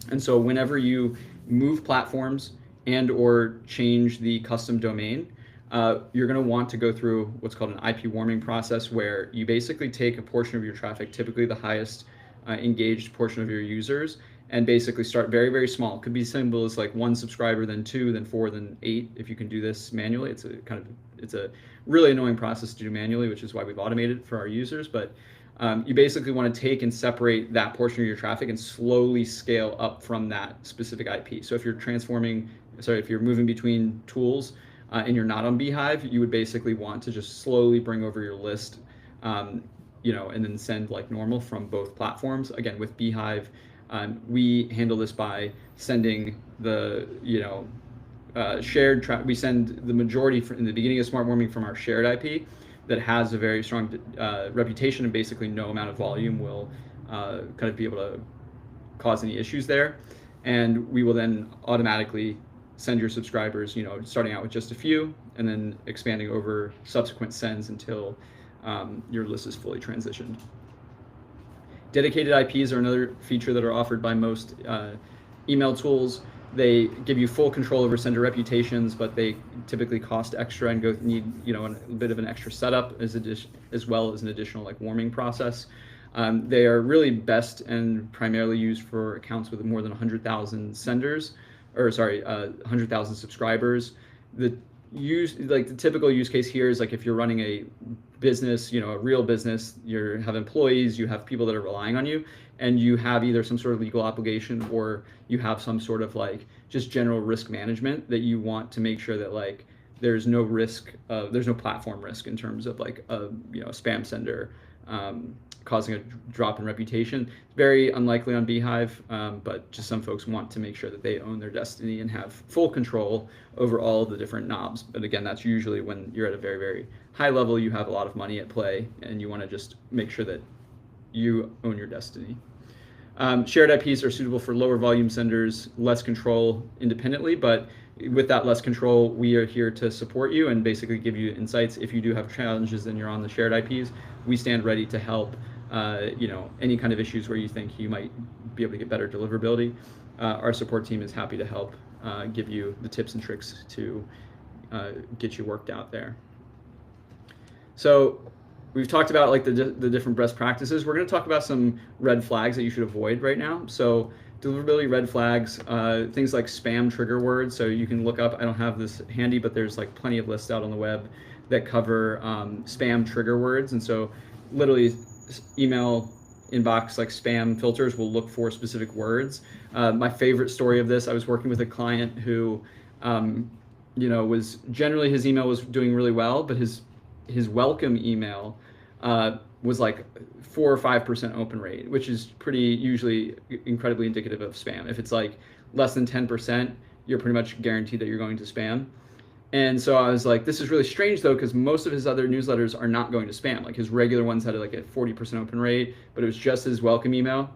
And so whenever you move platforms and or change the custom domain, you're going to want to go through what's called an IP warming process, where you basically take a portion of your traffic, typically the highest engaged portion of your users, and basically start very, very small. It could be simple as like 1 subscriber, then 2, then 4, then 8. If you can do this manually, it's a really annoying process to do manually, which is why we've automated it for our users. But you basically want to take and separate that portion of your traffic and slowly scale up from that specific IP. So if you're if you're moving between tools and you're not on beehiiv, you would basically want to just slowly bring over your list, and then send like normal from both platforms. Again, with beehiiv, we handle this by sending the shared we send the majority in the beginning of smart warming from our shared IP that has a very strong reputation, and basically no amount of volume will kind of be able to cause any issues there. And we will then automatically send your subscribers, starting out with just a few and then expanding over subsequent sends until your list is fully transitioned. Dedicated IPs are another feature that are offered by most email tools. They give you full control over sender reputations, but they typically cost extra and need a bit of an extra setup as well as an additional like warming process. They are really best and primarily used for accounts with more than 100,000 senders, 100,000 subscribers. The typical use case here is like if you're running a business, a real business, you have employees, you have people that are relying on you, and you have either some sort of legal obligation or you have some sort of like just general risk management that you want to make sure that like there's no risk there's no platform risk in terms of like a spam sender causing a drop in reputation. Very unlikely on beehiiv, but just some folks want to make sure that they own their destiny and have full control over all of the different knobs. But again, that's usually when you're at a very, very high level, you have a lot of money at play, and you want to just make sure that you own your destiny. Shared IPs are suitable for lower volume senders, less control independently, but with that less control, we are here to support you and basically give you insights. If you do have challenges and you're on the shared IPs, we stand ready to help. Any kind of issues where you think you might be able to get better deliverability, our support team is happy to help give you the tips and tricks to get you worked out there. So we've talked about like the different best practices. We're going to talk about some red flags that you should avoid right now. So deliverability red flags, things like spam trigger words. So you can look up, I don't have this handy, but there's like plenty of lists out on the web that cover spam trigger words. And so literally email inbox like spam filters will look for specific words. My favorite story of this, I was working with a client who, was generally his email was doing really well, but his welcome email was like 4 or 5% open rate, which is usually incredibly indicative of spam. If it's like less than 10%, you're pretty much guaranteed that you're going to spam. And so I was like, this is really strange though, because most of his other newsletters are not going to spam. Like his regular ones had like a 40% open rate, but it was just his welcome email.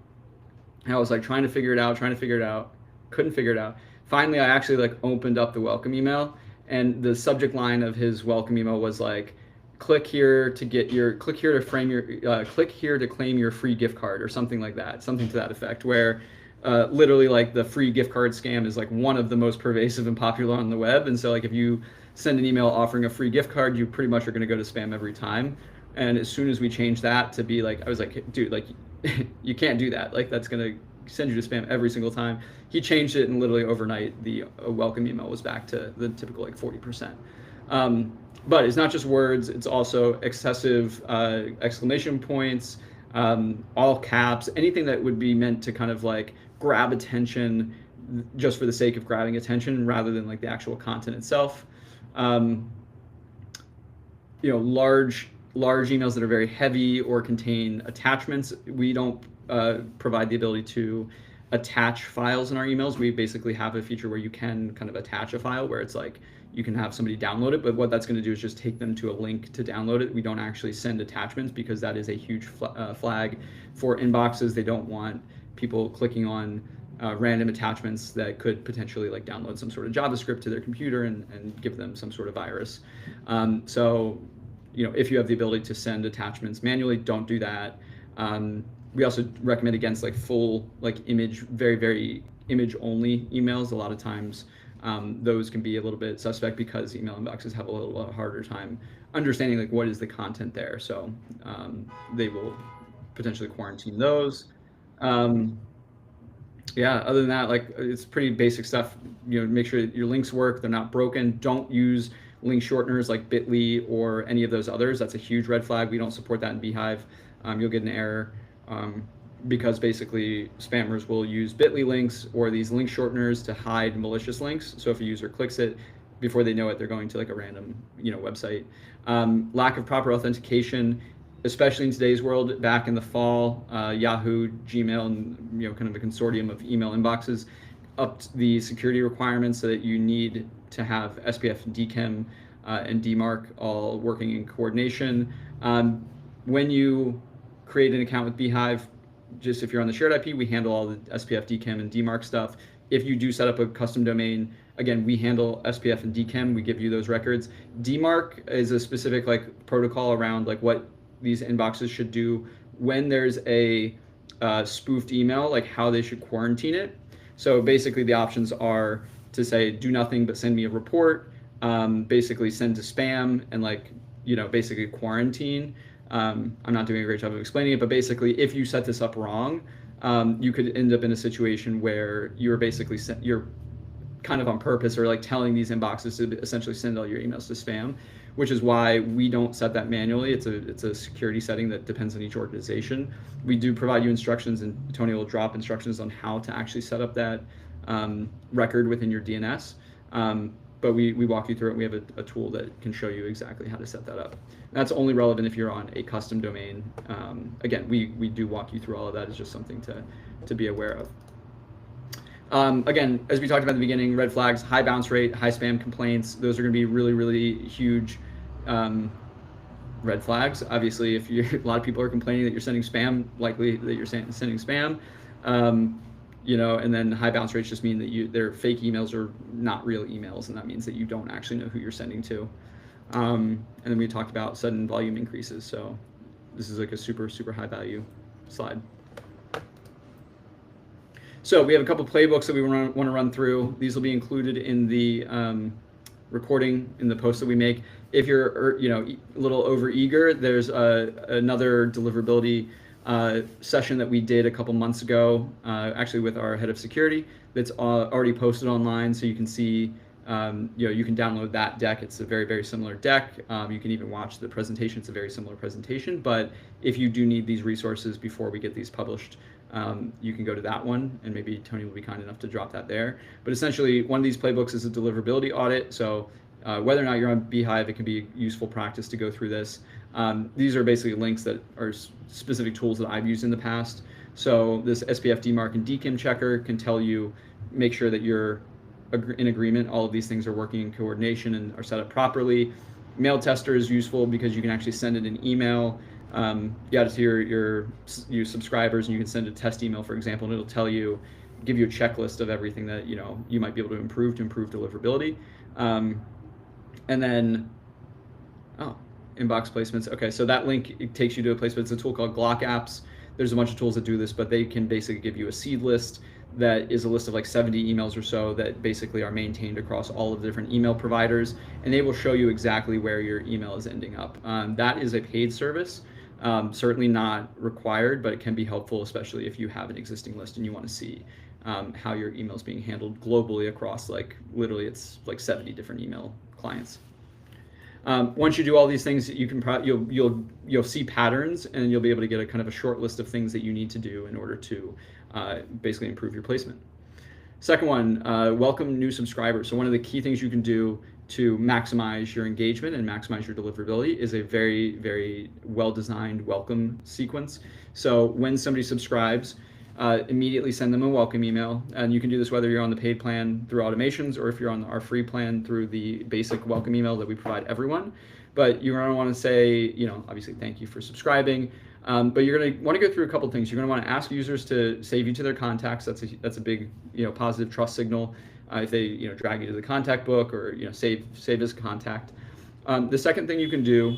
And I was like trying to figure it out, couldn't figure it out. Finally, I actually like opened up the welcome email, and the subject line of his welcome email was like, click here to claim your free gift card, or something like that, something to that effect, where literally like the free gift card scam is like one of the most pervasive and popular on the web. And so like if you send an email offering a free gift card, you pretty much are going to go to spam every time. And as soon as we changed that to be like, I was like, dude, like you can't do that. Like that's going to send you to spam every single time. He changed it, and literally overnight the welcome email was back to the typical like 40%. But it's not just words, it's also excessive exclamation points, all caps, anything that would be meant to kind of like grab attention just for the sake of grabbing attention rather than like the actual content itself. Large emails that are very heavy or contain attachments. We don't provide the ability to attach files in our emails. We basically have a feature where you can kind of attach a file where it's like you can have somebody download it, but what that's going to do is just take them to a link to download it. We don't actually send attachments because that is a huge flag for inboxes. They don't want people clicking on random attachments that could potentially like download some sort of JavaScript to their computer and give them some sort of virus. So if you have the ability to send attachments manually, don't do that. We also recommend against like full like image, very image only emails. A lot of times those can be a little bit suspect because email inboxes have a little harder time understanding like what is the content there. So they will potentially quarantine those. Um, yeah, other than that, like it's pretty basic stuff. Make sure that your links work, they're not broken. Don't use link shorteners like Bitly or any of those others. That's a huge red flag. We don't support that in beehiiv. You'll get an error because basically spammers will use Bitly links or these link shorteners to hide malicious links. So if a user clicks it, before they know it, they're going to like a random website. Lack of proper authentication, especially in today's world. Back in the fall, Yahoo, Gmail, and kind of a consortium of email inboxes upped the security requirements so that you need to have SPF, DKIM, and DMARC all working in coordination. When you create an account with beehiiv, just if you're on the shared IP, we handle all the SPF, DKIM, and DMARC stuff. If you do set up a custom domain, again, we handle SPF and DKIM. We give you those records. DMARC is a specific like protocol around like what these inboxes should do when there's a spoofed email, like how they should quarantine it. So basically the options are to say do nothing but send me a report, basically send to spam, and like basically quarantine. I'm not doing a great job of explaining it, but basically if you set this up wrong, you could end up in a situation where you're basically you're kind of on purpose or like telling these inboxes to essentially send all your emails to spam, which is why we don't set that manually. It's a security setting that depends on each organization. We do provide you instructions, and Tony will drop instructions on how to actually set up that record within your DNS. But we walk you through it. We have a tool that can show you exactly how to set that up. That's only relevant if you're on a custom domain. Again, we do walk you through all of that. It's just something to be aware of. Again, as we talked about at the beginning, red flags, high bounce rate, high spam complaints, those are going to be really huge red flags. Obviously, if a lot of people are complaining that you're sending spam, likely that you're sending spam. And then high bounce rates just mean that they're fake emails or not real emails, and that means that you don't actually know who you're sending to. And then we talked about sudden volume increases. So this is like a super high value slide. So we have a couple playbooks that we want to run through. These will be included in the recording in the post that we make. If you're a little over eager, there's another deliverability session that we did a couple months ago, actually with our head of security, that's already posted online, so you can see. You can download that deck. It's a very similar deck. You can even watch the presentation. It's a very similar presentation. But if you do need these resources before we get these published, you can go to that one, and maybe Tony will be kind enough to drop that there. But essentially, one of these playbooks is a deliverability audit. So whether or not you're on beehiiv, it can be useful practice to go through this. These are basically links that are specific tools that I've used in the past. So this SPF, DMARC, and DKIM checker can tell you, make sure that you're in agreement, all of these things are working in coordination and are set up properly. Mail tester is useful because you can actually send it an email to your subscribers, and you can send a test email, for example, and it'll give you a checklist of everything that you might be able to improve deliverability. And then inbox placements. Okay, so that link, it takes you to a place, but it's a tool called Glock Apps. There's a bunch of tools that do this, but they can basically give you a seed list that is a list of like 70 emails or so that basically are maintained across all of the different email providers, and they will show you exactly where your email is ending up. That is a paid service, certainly not required, but it can be helpful, especially if you have an existing list and you want to see how your email is being handled globally across literally it's like 70 different email clients. Once you do all these things, you can you'll see patterns, and you'll be able to get a kind of a short list of things that you need to do in order to basically improve your placement. Second one, welcome new subscribers. So one of the key things you can do to maximize your engagement and maximize your deliverability is a very well-designed welcome sequence. So when somebody subscribes, immediately send them a welcome email, and you can do this whether you're on the paid plan through automations or if you're on our free plan through the basic welcome email that we provide everyone. But you're going to want to say, obviously thank you for subscribing, but you're going to want to go through a couple things. You're going to want to ask users to save you to their contacts. That's a big positive trust signal. If they drag you to the contact book or save as contact. The second thing you can do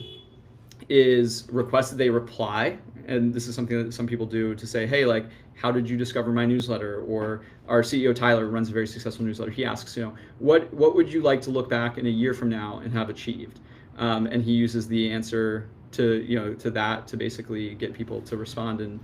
is request that they reply. and this is something that some people do to say, hey, like, how did you discover my newsletter? Or our CEO Tyler runs a very successful newsletter. He asks, what would you like to look back in a year from now and have achieved? And he uses the answer to that to basically get people to respond and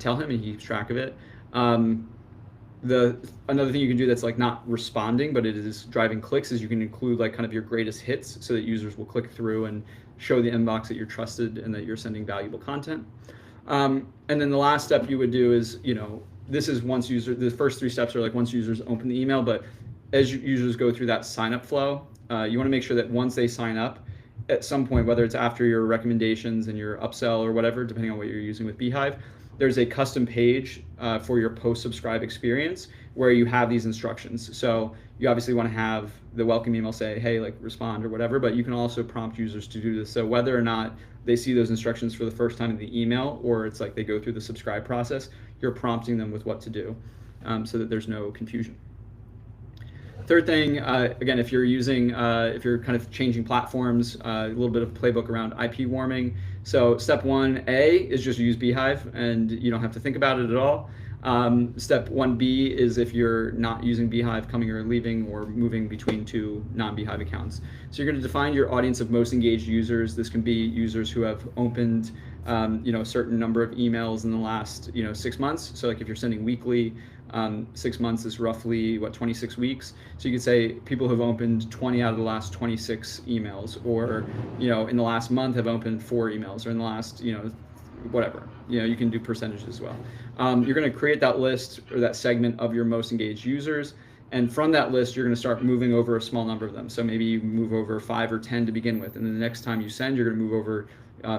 tell him, and he keeps track of it. Another thing you can do that's like not responding, but it is driving clicks, is you can include like kind of your greatest hits so that users will click through and show the inbox that you're trusted and that you're sending valuable content. And then the last step you would do is, this is the first 3 steps are like once users open the email, but as users go through that sign up flow, you want to make sure that once they sign up, at some point, whether it's after your recommendations and your upsell or whatever, depending on what you're using with beehiiv, there's a custom page for your post-subscribe experience where you have these instructions. So you obviously want to have the welcome email say, hey, like respond or whatever, but you can also prompt users to do this. So whether or not they see those instructions for the first time in the email, or it's like they go through the subscribe process, you're prompting them with what to do so that there's no confusion. Third thing, again, if you're kind of changing platforms, a little bit of playbook around IP warming. So step 1A is just use beehiiv, and you don't have to think about it at all. Step 1B is if you're not using beehiiv, coming or leaving or moving between 2 non-beehiiv accounts. So you're going to define your audience of most engaged users. This can be users who have opened a certain number of emails in the last 6 months. So like if you're sending weekly, 6 months is roughly 26 weeks. So you could say people have opened 20 out of the last 26 emails, or in the last month have opened 4 emails, or in the last whatever. You can do percentages as well. You're going to create that list or that segment of your most engaged users, and from that list you're going to start moving over a small number of them. So maybe you move over 5 or 10 to begin with, and then the next time you send, you're going to move over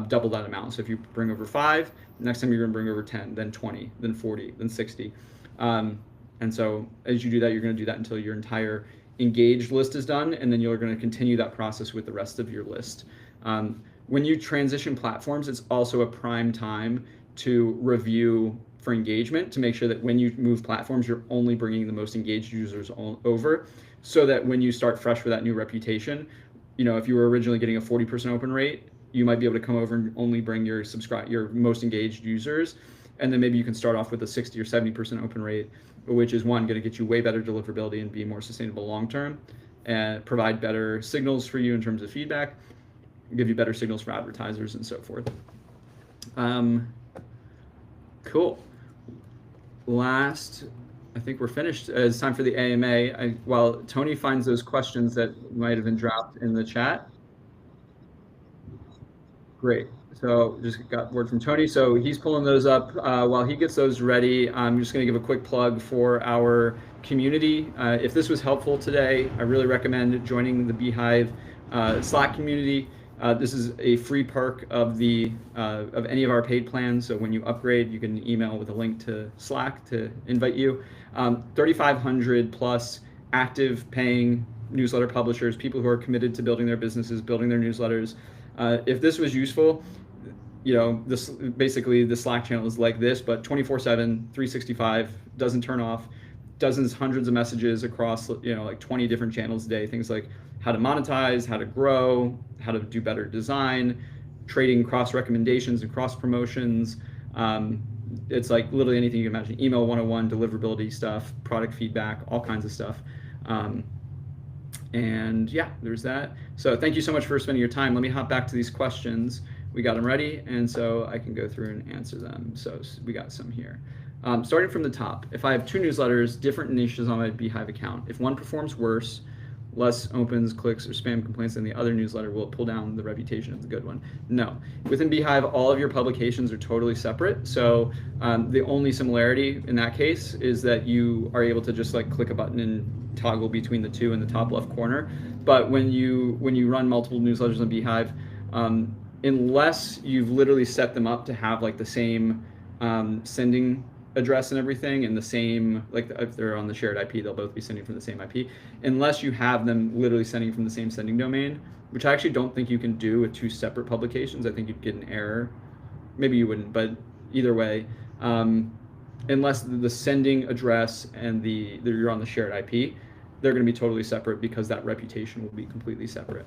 double that amount. So if you bring over 5, next time you're going to bring over 10, then 20, then 40, then 60. And so as you do that, you're going to do that until your entire engaged list is done, and then you're going to continue that process with the rest of your list. When you transition platforms, it's also a prime time to review for engagement, to make sure that when you move platforms, you're only bringing the most engaged users over, so that when you start fresh with that new reputation, if you were originally getting a 40% open rate, you might be able to come over and only bring your most engaged users. And then maybe you can start off with a 60 or 70% open rate, which is going to get you way better deliverability and be more sustainable long-term, and provide better signals for you in terms of feedback, give you better signals for advertisers and so forth. Cool. Last, I think we're finished. It's time for the AMA. While Tony finds those questions that might have been dropped in the chat. Great. So just got word from Tony. So he's pulling those up. While he gets those ready, I'm just going to give a quick plug for our community. If this was helpful today, I really recommend joining the beehiiv Slack community. This is a free perk of any of our paid plans. So when you upgrade, you can email with a link to Slack to invite you. 3,500 plus active paying newsletter publishers, people who are committed to building their businesses, building their newsletters. If this was useful, this basically the Slack channel is like this, but 24/7, 365, doesn't turn off, hundreds of messages across like 20 different channels a day. Things like how to monetize, how to grow, how to do better design, trading cross recommendations and cross promotions. It's like literally anything you can imagine. Email 101, deliverability stuff, product feedback, all kinds of stuff. And yeah, there's that. So thank you so much for spending your time. Let me hop back to these questions. We got them ready, and so I can go through and answer them. So we got some here. Starting from the top, if I have 2 newsletters, different niches on my beehiiv account, if one performs worse, less opens, clicks, or spam complaints than the other newsletter, will it pull down the reputation of the good one? No. Within beehiiv, all of your publications are totally separate. So the only similarity in that case is that you are able to just like click a button and toggle between the 2 in the top left corner. But when you run multiple newsletters on beehiiv, unless you've literally set them up to have like the same sending address and everything, and the same, like if they're on the shared IP, they'll both be sending from the same IP, unless you have them literally sending from the same sending domain, which I actually don't think you can do with 2 separate publications. I think you'd get an error. Maybe you wouldn't, but either way, unless the sending address and you're on the shared IP, they're going to be totally separate because that reputation will be completely separate.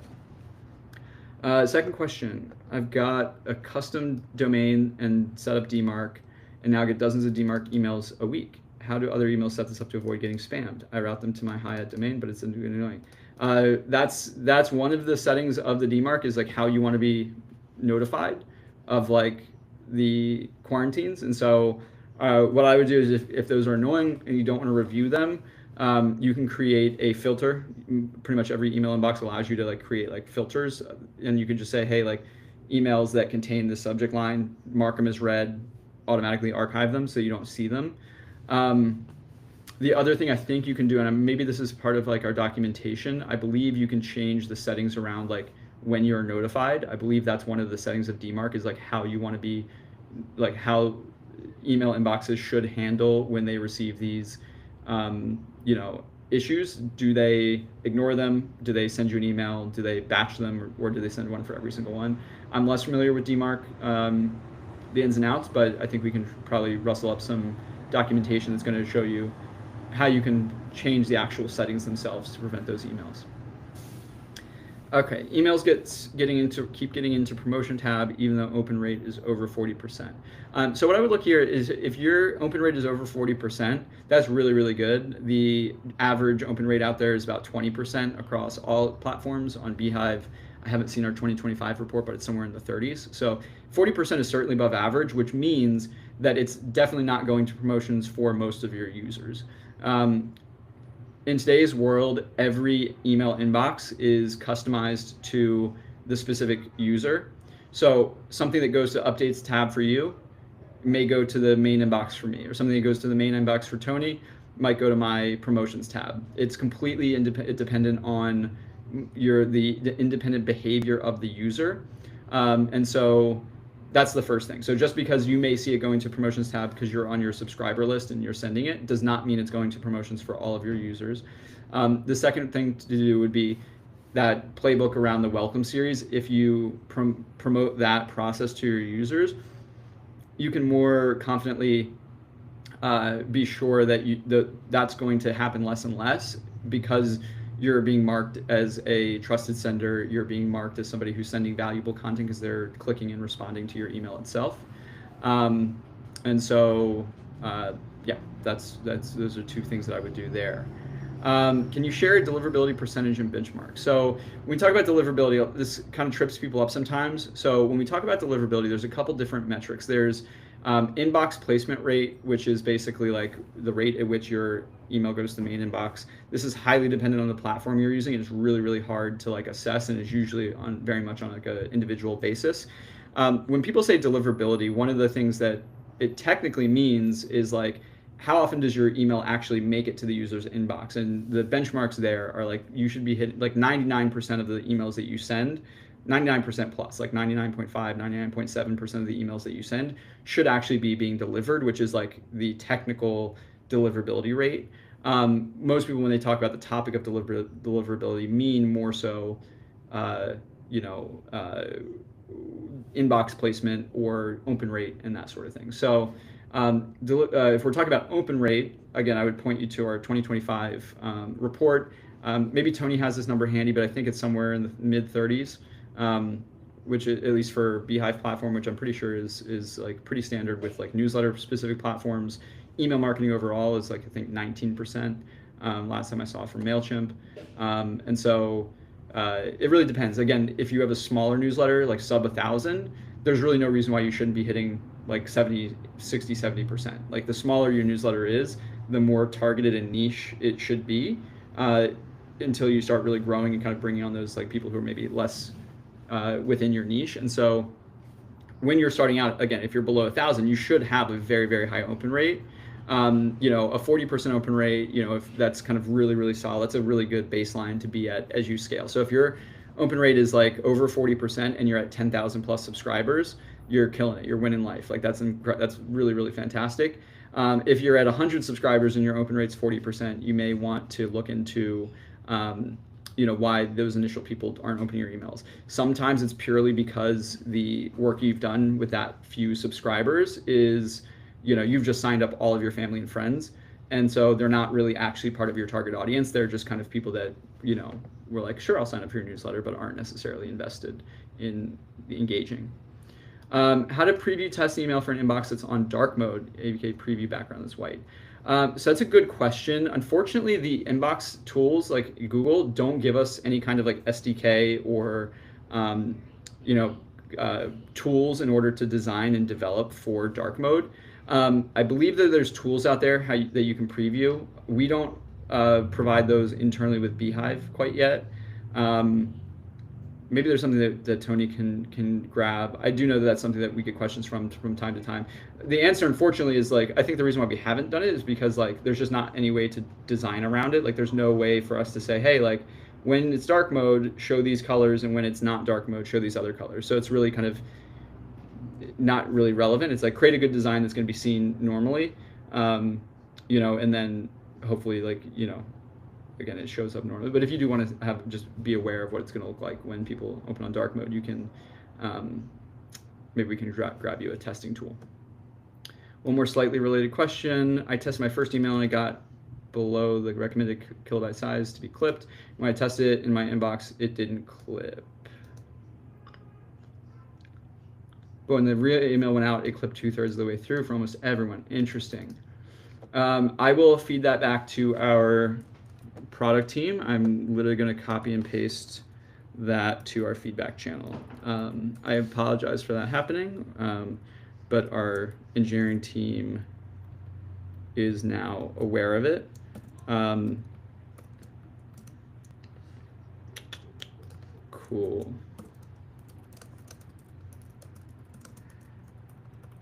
Second question. I've got a custom domain and set up DMARC, and now get dozens of DMARC emails a week. How do other emails set this up to avoid getting spammed? I route them to my Hyatt domain, but it's annoying. That's one of the settings of the DMARC, is like how you want to be notified of like the quarantines. And so what I would do is if those are annoying and you don't want to review them, you can create a filter. Pretty much every email inbox allows you to like create like filters, and you can just say, hey, like emails that contain the subject line, mark them as read, automatically archive them so you don't see them. The other thing I think you can do, and maybe this is part of like our documentation, I believe you can change the settings around like when you're notified. I believe that's one of the settings of DMARC, is like how you want to be, like how email inboxes should handle when they receive these issues. Do they ignore them? Do they send you an email? Do they batch them, or do they send one for every single one? I'm less familiar with DMARC, the ins and outs, but I think we can probably rustle up some documentation that's going to show you how you can change the actual settings themselves to prevent those emails. Okay, emails keep getting into promotion tab even though open rate is over 40%. So what I would look here is if your open rate is over 40%, that's really, really good. The average open rate out there is about 20% across all platforms. On beehiiv, I haven't seen our 2025 report, but it's somewhere in the 30s. So 40% is certainly above average, which means that it's definitely not going to promotions for most of your users. In today's world, every email inbox is customized to the specific user. So something that goes to updates tab for you may go to the main inbox for me, or something that goes to the main inbox for Tony might go to my promotions tab. It's completely dependent on the independent behavior of the user. And so that's the first thing. So just because you may see it going to promotions tab because you're on your subscriber list and you're sending it, does not mean it's going to promotions for all of your users. The second thing to do would be that playbook around the welcome series. If you promote that process to your users, you can more confidently be sure that that's going to happen less and less, because you're being marked as a trusted sender. You're being marked as somebody who's sending valuable content because they're clicking and responding to your email itself. And so, yeah, those are two things that I would do there. Can you share a deliverability percentage and benchmark? So when we talk about deliverability, this kind of trips people up sometimes. So when we talk about deliverability, there's a couple different metrics. There's inbox placement rate, which is basically like the rate at which your email goes to the main inbox. This is highly dependent on the platform you're using. It's really, really hard to like assess, and is usually very much on like an individual basis. When people say deliverability, one of the things that it technically means is like, how often does your email actually make it to the user's inbox? And the benchmarks there are like, you should be hitting like 99% of the emails that you send, 99% plus, like 99.5, 99.7% of the emails that you send should actually be being delivered, which is like the technical deliverability rate. Most people, when they talk about the topic of deliverability, mean more so, inbox placement or open rate and that sort of thing. So if we're talking about open rate, again, I would point you to our 2025 report. Maybe Tony has this number handy, but I think it's somewhere in the mid 30s, which at least for beehiiv platform, which I'm pretty sure is like pretty standard with like newsletter specific platforms. Email marketing overall is like, I think 19%, last time I saw from MailChimp. And so it really depends. Again, if you have a smaller newsletter, like sub 1,000, there's really no reason why you shouldn't be hitting like 70%. Like the smaller your newsletter is, the more targeted and niche it should be, until you start really growing and kind of bringing on those like people who are maybe less within your niche. And so when you're starting out, again, if you're below 1,000, you should have a very, very high open rate. A 40% open rate, if that's kind of really, really solid, that's a really good baseline to be at as you scale. So if your open rate is like over 40% and you're at 10,000 plus subscribers, you're killing it. You're winning life. Like that's really, really fantastic. If you're at 100 subscribers and your open rate's 40%, you may want to look into why those initial people aren't opening your emails. Sometimes it's purely because the work you've done with that few subscribers is, you've just signed up all of your family and friends. And so they're not really actually part of your target audience. They're just kind of people that, were like, sure, I'll sign up for your newsletter, but aren't necessarily invested in engaging. How to preview test email for an inbox that's on dark mode, ABK preview background is white. So that's a good question. Unfortunately, the inbox tools like Google don't give us any kind of like SDK or, tools in order to design and develop for dark mode. I believe that there's tools out there that you can preview. We don't provide those internally with beehiiv quite yet. Maybe there's something that Tony can grab. I do know that that's something that we get questions from time to time. The answer, unfortunately, is like, I think the reason why we haven't done it is because like there's just not any way to design around it. Like there's no way for us to say, hey, like when it's dark mode, show these colors, and when it's not dark mode, show these other colors. So it's really kind of not really relevant. It's like create a good design that's going to be seen normally, and then hopefully like, again, it shows up normally. But if you do want to just be aware of what it's going to look like when people open on dark mode, you can, maybe we can grab you a testing tool. One more slightly related question. I tested my first email and I got below the recommended kilobyte size to be clipped. When I tested it in my inbox, it didn't clip. But when the real email went out, it clipped 2/3 of the way through for almost everyone. Interesting. I will feed that back to our product team. I'm literally going to copy and paste that to our feedback channel. I apologize for that happening, but our engineering team is now aware of it. Cool.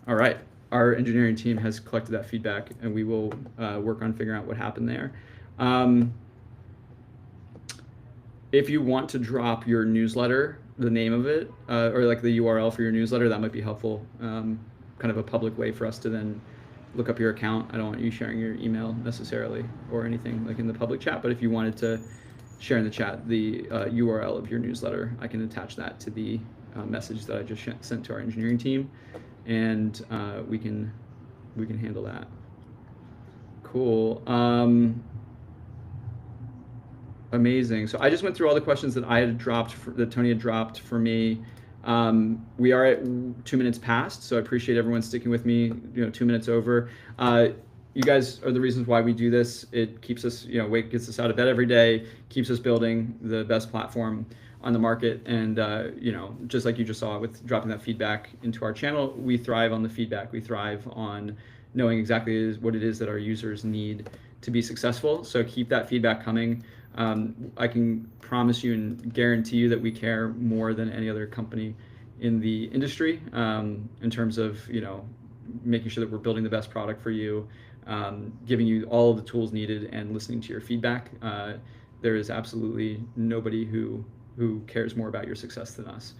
All right. Our engineering team has collected that feedback, and we will work on figuring out what happened there. If you want to drop your newsletter, the name of it, or like the URL for your newsletter, that might be helpful. Kind of a public way for us to then look up your account. I don't want you sharing your email necessarily or anything like in the public chat, but if you wanted to share in the chat the URL of your newsletter, I can attach that to the message that I just sent to our engineering team, and we can handle that. Cool. Amazing. So I just went through all the questions that I had dropped, that Tony had dropped for me. We are at 2 minutes past, so I appreciate everyone sticking with me, 2 minutes over. You guys are the reasons why we do this. It keeps us, gets us out of bed every day, keeps us building the best platform on the market. And, just like you just saw with dropping that feedback into our channel, we thrive on the feedback. We thrive on knowing exactly what it is that our users need to be successful. So keep that feedback coming. I can promise you and guarantee you that we care more than any other company in the industry, in terms of, making sure that we're building the best product for you, giving you all of the tools needed, and listening to your feedback. There is absolutely nobody who cares more about your success than us.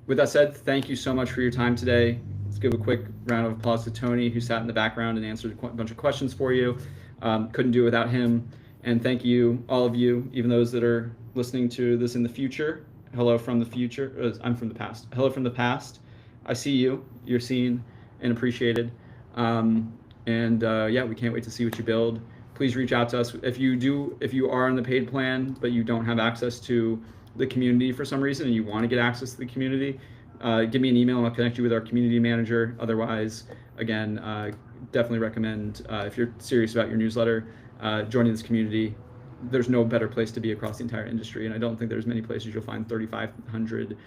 With that said, thank you so much for your time today. Let's give a quick round of applause to Tony, who sat in the background and answered a bunch of questions for you. Couldn't do it without him. And thank you, all of you, even those that are listening to this in the future. Hello from the future. I'm from the past. Hello from the past. I see you. You're seen and appreciated. Yeah, we can't wait to see what you build. Please reach out to us. If you are on the paid plan, but you don't have access to the community for some reason and you want to get access to the community, give me an email and I'll connect you with our community manager. Otherwise, again, definitely recommend, if you're serious about your newsletter, joining this community. There's no better place to be across the entire industry, and I don't think there's many places you'll find 3,500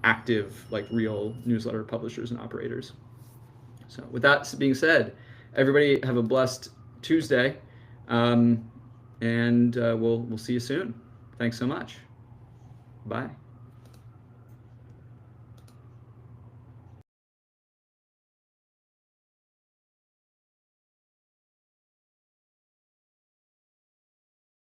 active, like real newsletter publishers and operators. So with that being said, everybody have a blessed Tuesday, and we'll see you soon. Thanks so much. Bye.